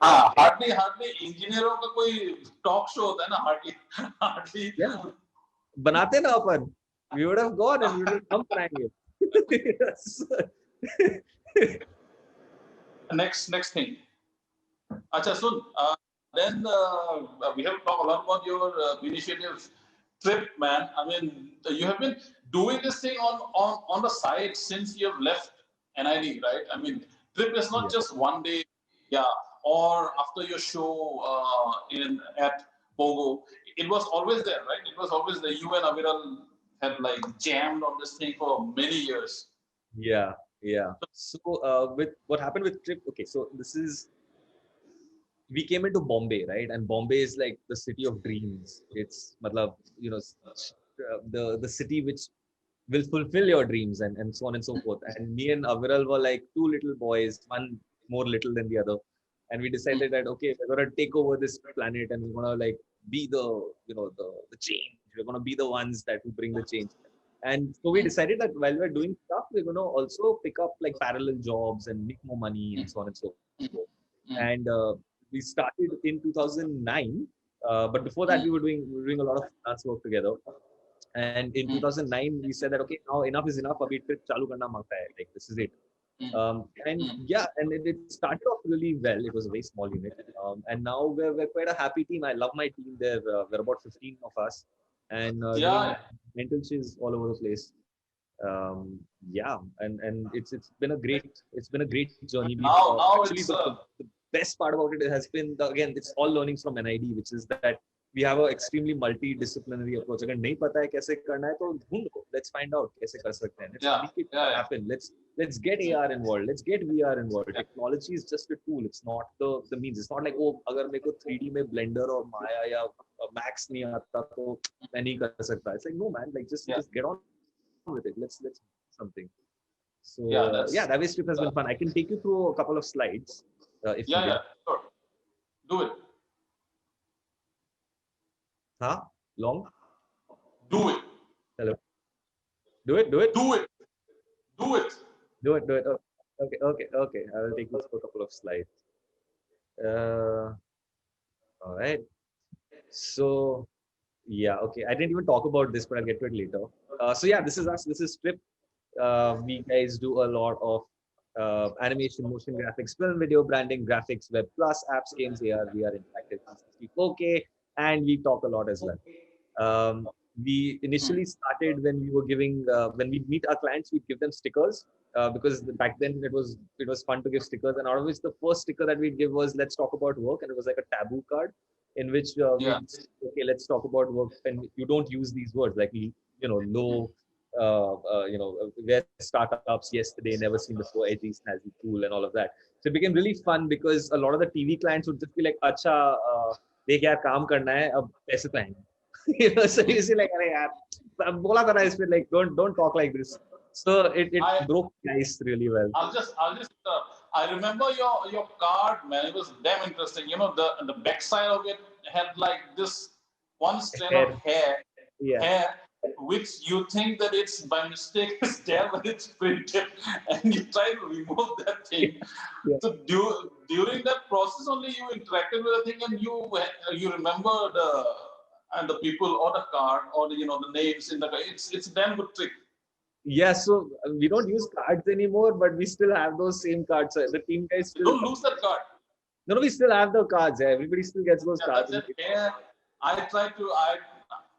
हाँ, hardly इंजीनियरों का कोई टॉक शो होता है ना, hardly. Yeah. बनाते ना अपन. We would have gone and we would have come crying it. Next thing. Acha, Sun, then we have talked a lot about your initiative trip, man. I mean, you have been doing this thing on the side since you have left NID, right? I mean, trip is not just one day, or after your show at Pogo. It was always there, right? It was always there. You and Aviral had like jammed on this thing for many years. Yeah. So with what happened with trip, okay, so we came into Bombay, right? And Bombay is like the city of dreams. It's the city which will fulfill your dreams and so on and so forth. And me and Aviral were like two little boys, one more little than the other. And we decided that, okay, we're going to take over this planet and we're going to like be the change. We're going to be the ones that will bring the change. And so we decided that while we're doing stuff, we're going to also pick up like parallel jobs and make more money and so on and so forth. And we started in 2009, but before that we were doing a lot of freelance work together. And in 2009 we said that, okay, now enough is enough. Abhi trip chalu karna mangta hai. Like this is it. And it started off really well. It was a very small unit, and now we're quite a happy team. I love my team. We're about 15 of us, and mental chills all over the place. And it's been a great journey. Now Actually, it's the best part about it has been it's all learnings from NID, which is that we have an extremely multidisciplinary approach. अगर नहीं पता है कैसे करना है तो ढूंढो. Let's find out कैसे कर सकते हैं. Let's make it happen. Let's get AR involved. Let's get VR involved. Technology is just a tool. It's not the means. It's not like अगर मेरे को 3D में Blender और Maya या Max नहीं आता तो मैं नहीं कर सकता. It's like no man. Like just get on with it. Let's do something. So that way trip has been fun. I can take you through a couple of slides. If you sure. Do it. Huh? Long? Do it. Hello. Do it. Do it. Do it. Oh, okay. I will take you through a couple of slides. All right. So, okay. I didn't even talk about this, but I'll get to it later. This is us. This is Trip. We guys do a lot of animation, motion graphics, film, video, branding, graphics, web plus, apps, games, AR, VR, interactive, 360, 4K, and we talk a lot as well. We initially started when we were giving, when we meet our clients, we give them stickers because back then it was fun to give stickers. And out of which the first sticker that we'd give was "Let's talk about work," and it was like a taboo card in which okay, let's talk about work, and you don't use these words like low. Where startups yesterday, never seen before, edgy, snazzy, cool, and all of that. So it became really fun because a lot of the TV clients would just be like, "Acha, देख यार काम करना है, अब पैसे तो आएंगे." So you see, like, अरे यार, बोला था ना इसमें, like, don't talk like this. So it broke the ice really well. I'll just I remember your card, man. It was damn interesting. The backside of it had like this one strand of hair, which you think that it's by mistake is there, but it's printed, and you try to remove that thing. So during that process only you interacted with the thing, and you remember the people or the card or the names in the card. It's a damn good trick. Yeah, so we don't use cards anymore, but we still have those same cards. The team guys still don't lose that card. No, we still have the cards. Everybody still gets those cards.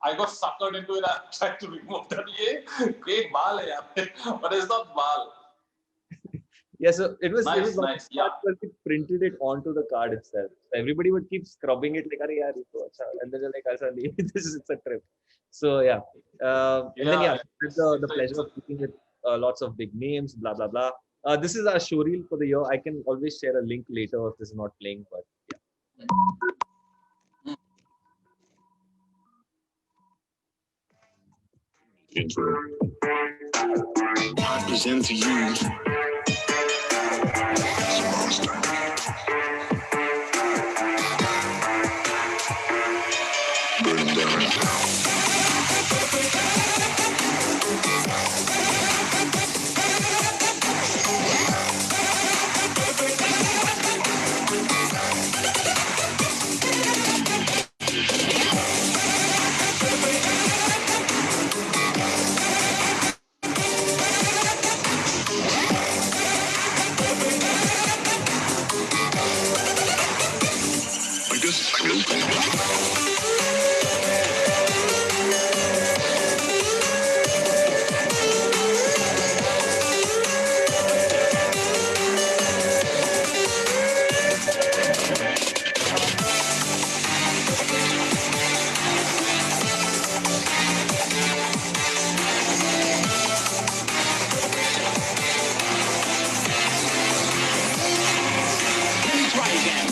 I got suckered into it. I tried to remove that. Ye bal hai yaar, but it's not bal. Yeah, so it was Nice, not nice. Yeah. because we printed it onto the card itself. So everybody would keep scrubbing it like, "Arey yaar, ye to acha," and then they're like, "Aisa nahi, this is it's a trip." So yeah, and then Yeah. I had the pleasure of speaking with lots of big names, blah blah blah. This is our showreel for the year. I can always share a link later if this is not playing, but yeah. I present to you Burning Down. I guess it's real. Let me try again.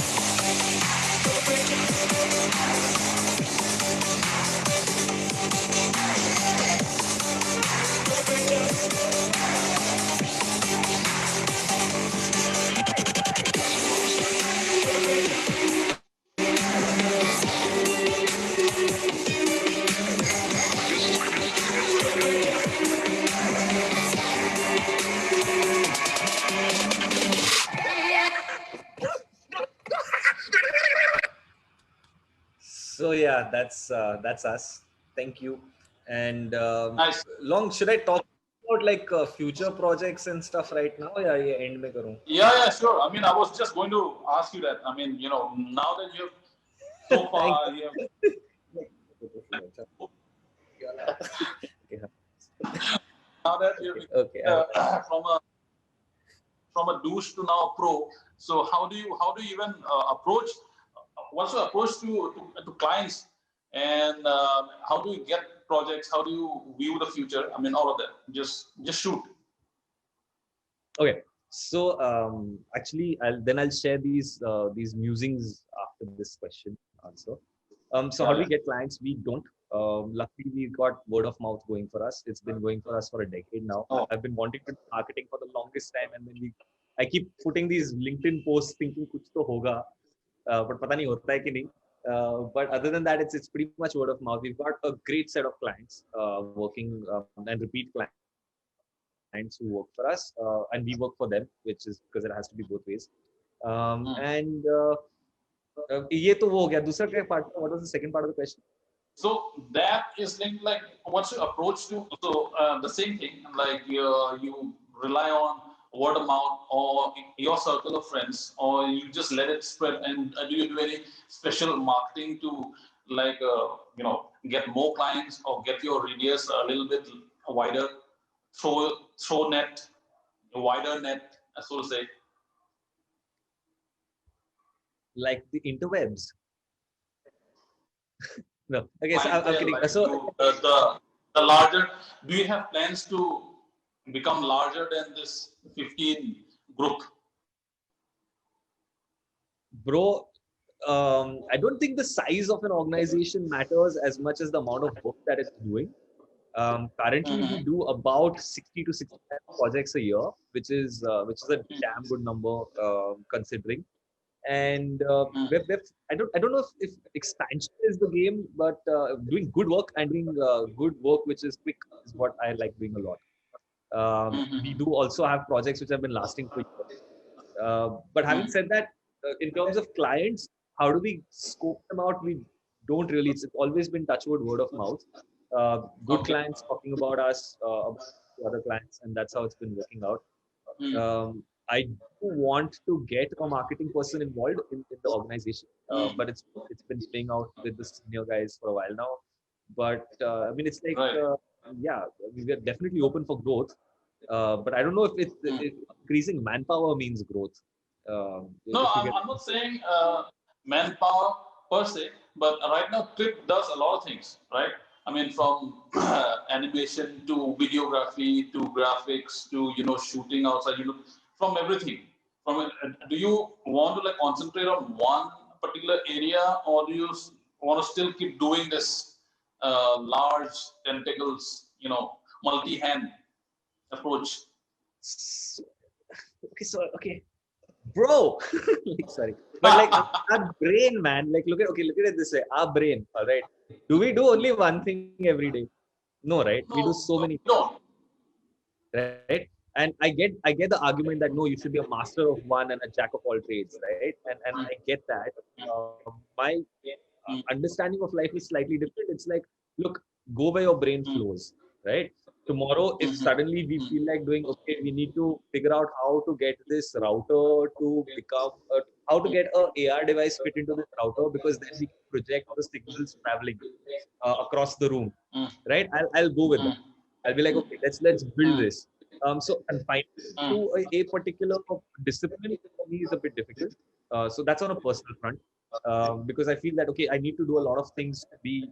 So yeah, that's us. Thank you. And Nice. Long, should I talk about like future projects and stuff right now? Yeah, yeah, end mein karoon. Yeah, sure. I mean, I was just going to ask you that. I mean, now that you have so far, you have now that you're Okay. from a douche to now a pro. So how do you even approach? What's your approach to clients, and how do you get projects? How do you view the future? I mean, all of that. Just shoot. Okay. So actually, I'll share these musings after this question answer. So how do we get clients? We don't. Luckily, we got word of mouth going for us. It's been going for us for a decade now. Oh. I've been wanting to do marketing for the longest time, and then I keep putting these LinkedIn posts, thinking कुछ तो होगा, but पता नहीं होता है कि नहीं. But other than that, it's pretty much word of mouth. We've got a great set of clients working and repeat clients who work for us, and we work for them, which is because it has to be both ways. And ये तो वो हो गया. दूसरा क्या part? What was the second part of the question? So that is linked, like, what's your approach to? So the same thing, like you rely on word of mouth or your circle of friends, or you just let it spread, and do you do any special marketing to, like, get more clients or get your radius a little bit wider, throw net, a wider net, so to say? Like the interwebs. No. Okay, so Clientele, I'm kidding. like, So the larger, do you have plans to become larger than this 15 group? bro, I don't think the size of an organization matters as much as the amount of work that it's doing. Currently, we do about 60 to 65 projects a year, which is a damn good number considering. And I don't know if expansion is the game, but doing good work and doing good work which is quick is what I like doing a lot. We do also have projects which have been lasting for years. But having said that, in terms of clients, how do we scope them out? We don't really. It's always been touchwood word of mouth. Good clients talking about us, about other clients, and that's how it's been working out. I do want to get a marketing person involved in the organization, but it's been playing out with the senior guys for a while now. But I mean, it's like Right. yeah, we are definitely open for growth. But I don't know if increasing manpower means growth. No, If you get I'm not saying manpower per se, but right now Trip does a lot of things, right? I mean, from animation to videography to graphics to shooting outside, from everything. Do you want to like concentrate on one particular area, or do you want to still keep doing this large tentacles, multi-hand approach? Okay, bro. Like, sorry, but like our brain, man. Like, look at it this way. Our brain, all right. Do we do only one thing every day? No, right? We do No, so many things, no. right? And I get the argument that no, you should be a master of one and a jack of all trades, right? And I get that. My understanding of life is slightly different. It's like, look, go where your brain flows, right? Tomorrow, if suddenly we feel like doing, okay, we need to figure out how to get this router to become, how to get a AR device fit into this router, because then we can project the signals traveling across the room, right? I'll go with that. I'll be like, okay, let's build this. So confining to a particular discipline for me is a bit difficult. So that's on a personal front. Because I feel that okay, I need to do a lot of things to be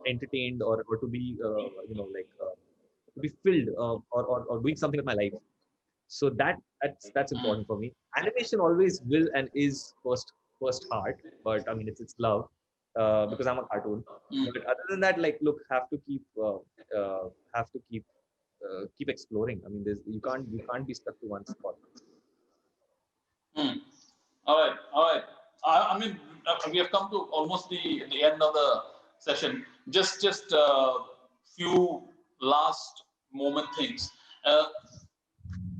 entertained, or to be to be filled, or doing something with my life. So that's important for me. Animation always will and is first heart, but I mean it's love, because I'm a cartoon. But other than that, like look, have to keep exploring. I mean, you can't be stuck to one spot. Hmm. All right, all right. I mean, we have come to almost the end of the session. Just few last moment things. Uh,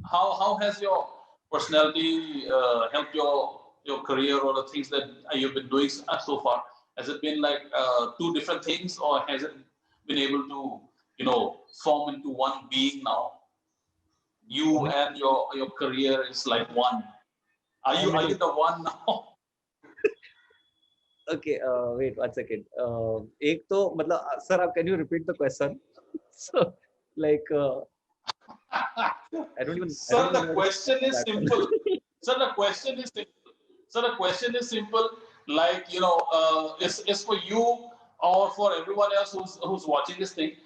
how has your personality helped your career, or the things that you've been doing so far? Has it been like two different things, or has it been able to form into one being now? You and your career is like one. Are you the one now? Okay, wait 1 second. एक तो मतलब sir, can you repeat the question? So like I don't even Sir, the know question is that one. simple. Sir, the question is simple. Sir, the question is simple. Like it's for you or for everyone else who's watching this thing.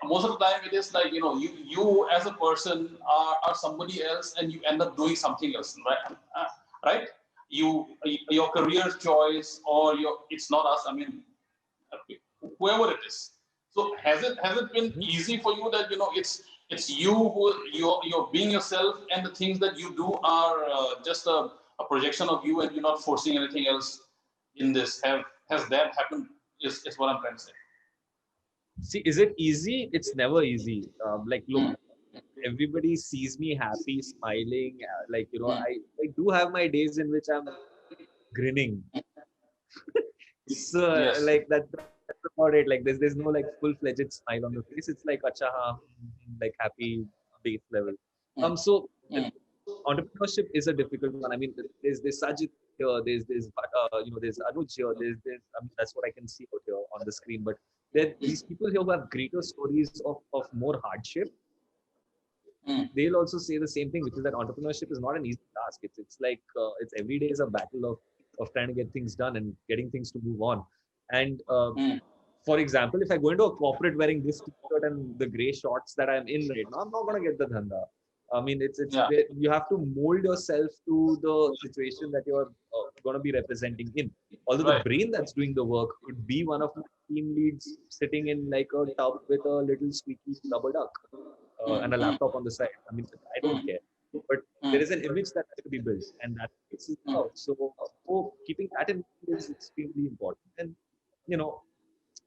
Most of the time, it is like you as a person are somebody else, and you end up doing something else, right? Right? Your career choice, or it's not us. I mean, whoever it is. So has it been easy for you that it's you who you're being yourself, and the things that you do are just a projection of you, and you're not forcing anything else in this? Has that happened? Is what I'm trying to say. See, is it easy? It's never easy. Like look, everybody sees me happy, smiling. Like I do have my days in which I'm grinning. So Yes. like that's about it. Like there's no like full-fledged smile on the face. It's like acha ha, like happy base level. So entrepreneurship is a difficult one. I mean, there's Sajid here, there's Anuj here, there's I mean, that's what I can see out here on the screen. But there these people here who have greater stories of more hardship. They'll also say the same thing, which is that entrepreneurship is not an easy task. It's like it's every day is a battle of trying to get things done and getting things to move on. And for example, if I go into a corporate wearing this t-shirt and the gray shorts that I'm in right now, I'm not gonna get the dhanda. I mean, Yeah. you have to mold yourself to the situation that you're going to be representing in. Although the Right. brain that's doing the work could be one of my team leads sitting in like a tub with a little squeaky rubber duck and a laptop on the side. I mean, I don't care. But there is an image that has to be built, and that is out. So keeping that in mind is extremely important. And you know,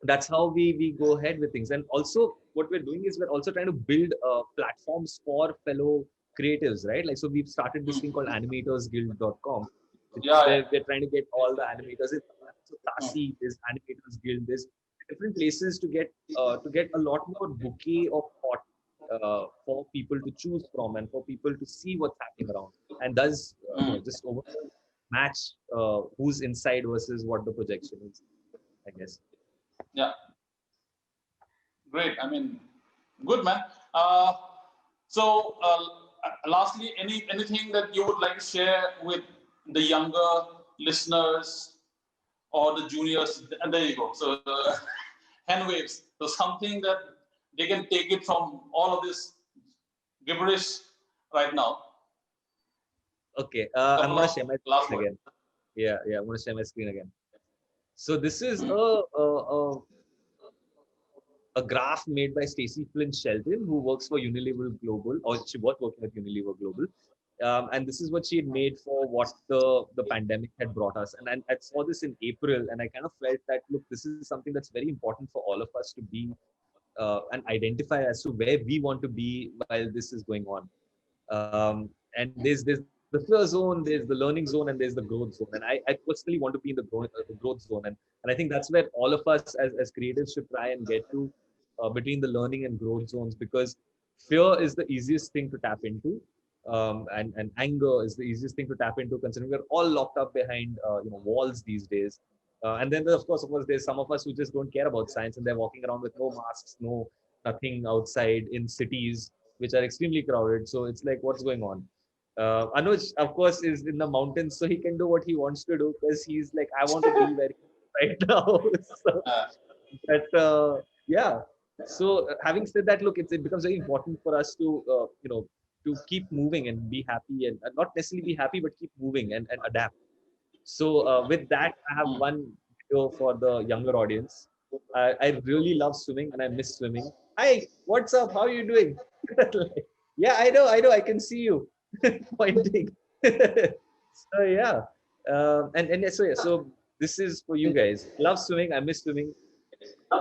that's how we go ahead with things. And also what we're doing is we're also trying to build platforms for fellow creatives, right? Like, so we've started this thing called animatorsguild.com, which is Yeah, where yeah. we're trying to get all the animators. So Tasi, there's Animators Guild, there's different places to get a lot more bouquet of thought for people to choose from, and for people to see what's happening around, and does just over match who's inside versus what the projection is, I guess. Yeah. Great. I mean, good man. So, lastly, anything that you would like to share with the younger listeners or the juniors? And there you go. So, hand waves. So, something that they can take it from all of this gibberish right now. Okay, I'm Couple gonna of share my last screen word. again. Yeah, I'm gonna share my screen again. So this is a graph made by Stacey Flynn Shelton, who works for Unilever Global, or she was working at Unilever Global. And this is what she had made for what the pandemic had brought us. And I saw this in April, and I kind of felt that, look, this is something that's very important for all of us to be and identify as to where we want to be while this is going on. And there's the fear zone, there's the learning zone, and there's the growth zone. And I personally want to be in the growth zone. And I think that's where all of us as creatives should try and get to, between the learning and growth zones, because fear is the easiest thing to tap into. And anger is the easiest thing to tap into, considering we're all locked up behind walls these days. And then of course there's some of us who just don't care about science, and they're walking around with no masks, no nothing outside in cities which are extremely crowded. So it's like, what's going on? Anuj, of course, is in the mountains, so he can do what he wants to do, because he's like, I want to be where he is right now. So, yeah. So having said that, look, it becomes very important for us to to keep moving and be happy, and not necessarily be happy, but keep moving and adapt. So with that, I have one video for the younger audience. I really love swimming and I miss swimming. Hi, what's up? How are you doing? Yeah, I know, I can see you pointing. So yeah, so this is for you guys. Love swimming. I miss swimming.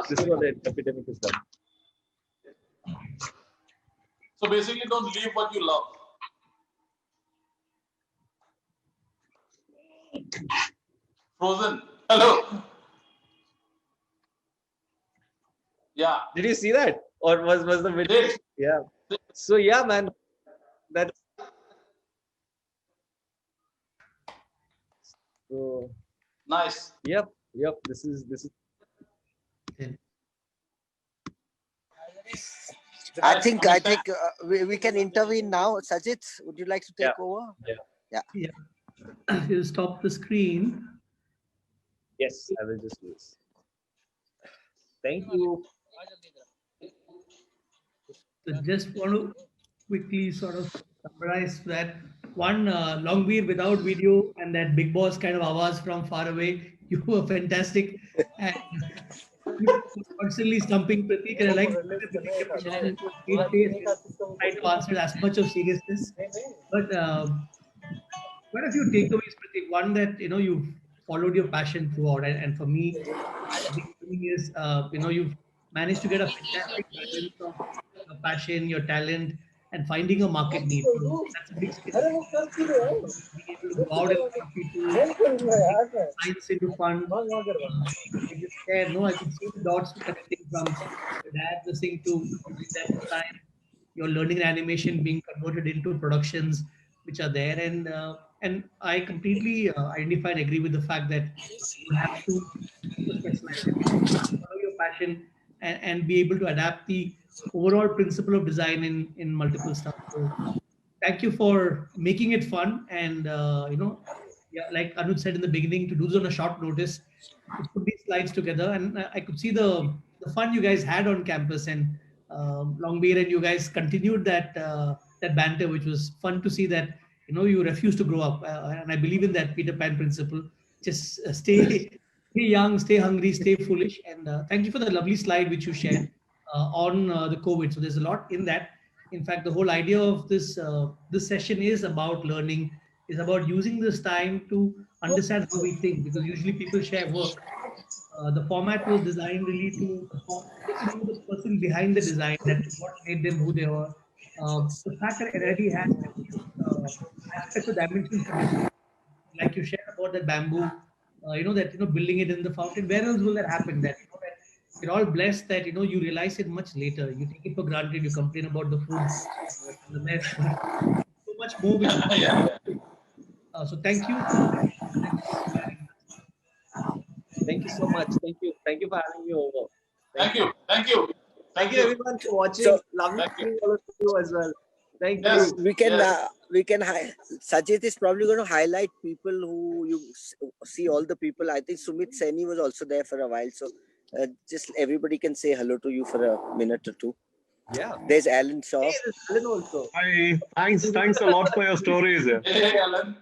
This is what the epidemic has done. So basically, don't leave what you love. Frozen. Hello. Yeah. Did you see that? Or was the video? Did. Yeah. So yeah, man. That's so. Nice. Yep. This is. I think we can intervene now. Sajid, would you like to take over? Yeah. You stop the screen. Yes, I will just do this. Thank you. So just want to quickly sort of summarize that. One, Longveer without video and that Big Boss kind of avaz from far away. You were fantastic. And you constantly stumping Pratik, and I like try to answer as much of seriousness. But quite a few takeaways, Pratik. One, that you've followed your passion throughout, and for me, the big thing is you've managed to get a fantastic balance of your passion, your talent, and finding a market need. So that's a big skill. Being able to go out and meet people, science into fun. I just share, no, I can see the dots connecting from your dad listening to music that time, your learning and animation being converted into productions which are there, and I completely identify and agree with the fact that you have to specialize, follow your passion, and be able to adapt the overall principle of design in multiple stuff. So thank you for making it fun, and yeah, like Anuj said in the beginning, to do this on a short notice, to put these slides together, and I could see the fun you guys had on campus, and Longbeer and you guys continued that banter, which was fun to see that you refuse to grow up, and I believe in that Peter Pan principle. Just stay young, stay hungry, stay foolish, and thank you for the lovely slide which you shared on the COVID. So there's a lot in that. In fact, the whole idea of this session is about learning, is about using this time to understand how we think, because usually people share work. The format was designed really to get to know the person behind the design, that what made them who they were. The fact that NID has aspects of dimensions for design, like you shared about that bamboo, building it in the fountain. Where else will that happen? That that you're all blessed that you realize it much later. You take it for granted. You complain about the food, the mess, but so much more which. So thank you. Thank you so much. Thank you for having me over. Thank you. Thank you everyone for watching. So- Lovely Thank you. seeing all of you as well. Thank Yes. you. We can, Yes. Sajid is probably going to highlight people who you see, all the people. I think Sumit Saini was also there for a while. So just everybody can say hello to you for a minute or two. Yeah. There's Alan Shaw. Hey, there's Alan also. Hi, thanks a lot for your stories. Hey, Alan.